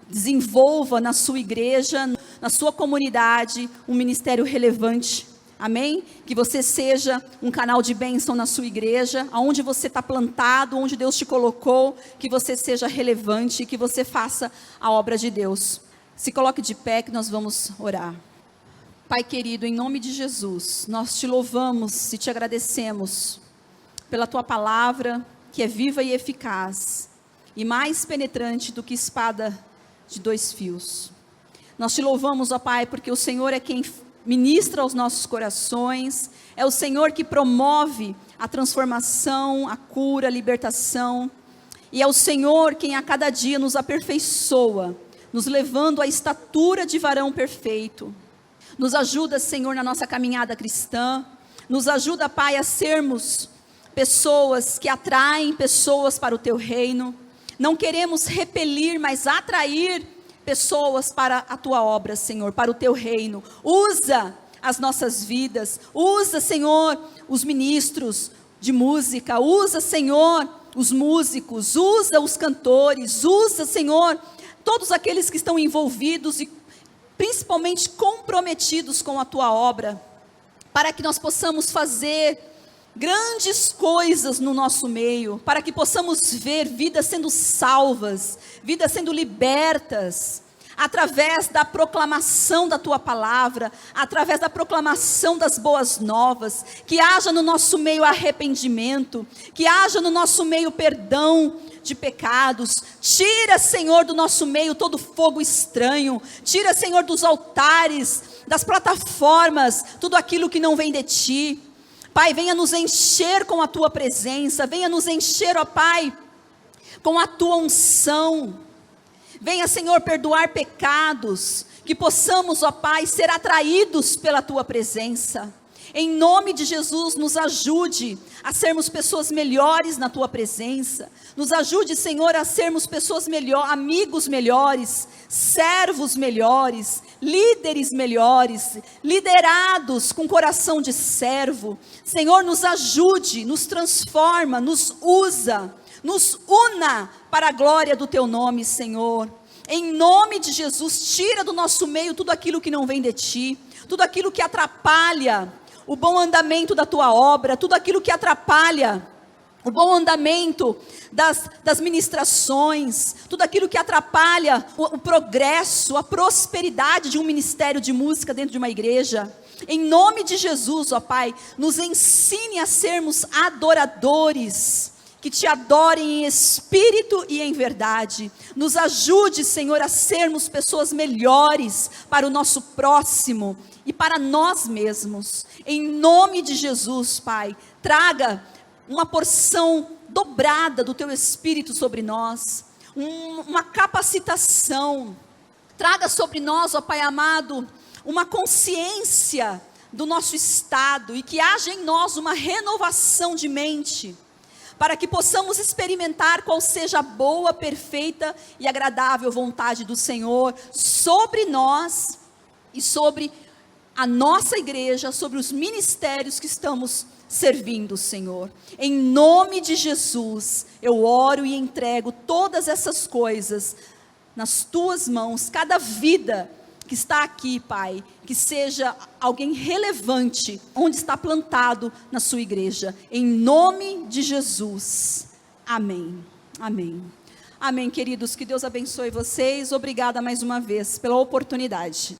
desenvolva na sua igreja, na sua comunidade, um ministério relevante. Amém? Que você seja um canal de bênção na sua igreja, aonde você está plantado, onde Deus te colocou, que você seja relevante e que você faça a obra de Deus. Se coloque de pé que nós vamos orar. Pai querido, em nome de Jesus, nós te louvamos e te agradecemos pela tua palavra, que é viva e eficaz, e mais penetrante do que espada de 2 fios. Nós te louvamos, ó Pai, porque o Senhor é quem ministra aos nossos corações, é o Senhor que promove a transformação, a cura, a libertação, e é o Senhor quem a cada dia nos aperfeiçoa, nos levando à estatura de varão perfeito. Nos ajuda, Senhor, na nossa caminhada cristã. Nos ajuda, Pai, a sermos pessoas que atraem pessoas para o Teu reino. Não queremos repelir, mas atrair pessoas para a Tua obra, Senhor, para o Teu reino. Usa as nossas vidas. Usa, Senhor, os ministros de música. Usa, Senhor, os músicos. Usa os cantores. Usa, Senhor, todos aqueles que estão envolvidos e principalmente comprometidos com a Tua obra, para que nós possamos fazer grandes coisas no nosso meio, para que possamos ver vidas sendo salvas, vidas sendo libertas, através da proclamação da Tua palavra, através da proclamação das boas novas, que haja no nosso meio arrependimento, que haja no nosso meio perdão de pecados. Tira, Senhor, do nosso meio todo fogo estranho. Tira, Senhor, dos altares, das plataformas, tudo aquilo que não vem de Ti. Pai, venha nos encher com a Tua presença. Venha nos encher, ó Pai, com a Tua unção. Venha, Senhor, perdoar pecados. Que possamos, ó Pai, ser atraídos pela Tua presença. Em nome de Jesus, nos ajude a sermos pessoas melhores na Tua presença. Nos ajude, Senhor, a sermos pessoas melhores, amigos melhores, servos melhores, líderes melhores, liderados com coração de servo. Senhor, nos ajude, nos transforma, nos usa, nos una para a glória do Teu nome, Senhor. Em nome de Jesus, tira do nosso meio tudo aquilo que não vem de Ti, tudo aquilo que atrapalha o bom andamento da Tua obra, tudo aquilo que atrapalha o bom andamento das ministrações, tudo aquilo que atrapalha o progresso, a prosperidade de um ministério de música dentro de uma igreja. Em nome de Jesus, ó Pai, nos ensine a sermos adoradores, que Te adorem em espírito e em verdade. Nos ajude, Senhor, a sermos pessoas melhores para o nosso próximo e para nós mesmos. Em nome de Jesus, Pai, traga uma porção dobrada do Teu Espírito sobre nós, uma capacitação. Traga sobre nós, ó Pai amado, uma consciência do nosso estado e que haja em nós uma renovação de mente, para que possamos experimentar qual seja a boa, perfeita e agradável vontade do Senhor sobre nós e sobre a nossa igreja, sobre os ministérios que estamos servindo, Senhor. Em nome de Jesus, eu oro e entrego todas essas coisas nas tuas mãos, cada vida que está aqui, Pai, que seja alguém relevante, onde está plantado na sua igreja, em nome de Jesus, amém, amém, amém, queridos, que Deus abençoe vocês, obrigada mais uma vez pela oportunidade.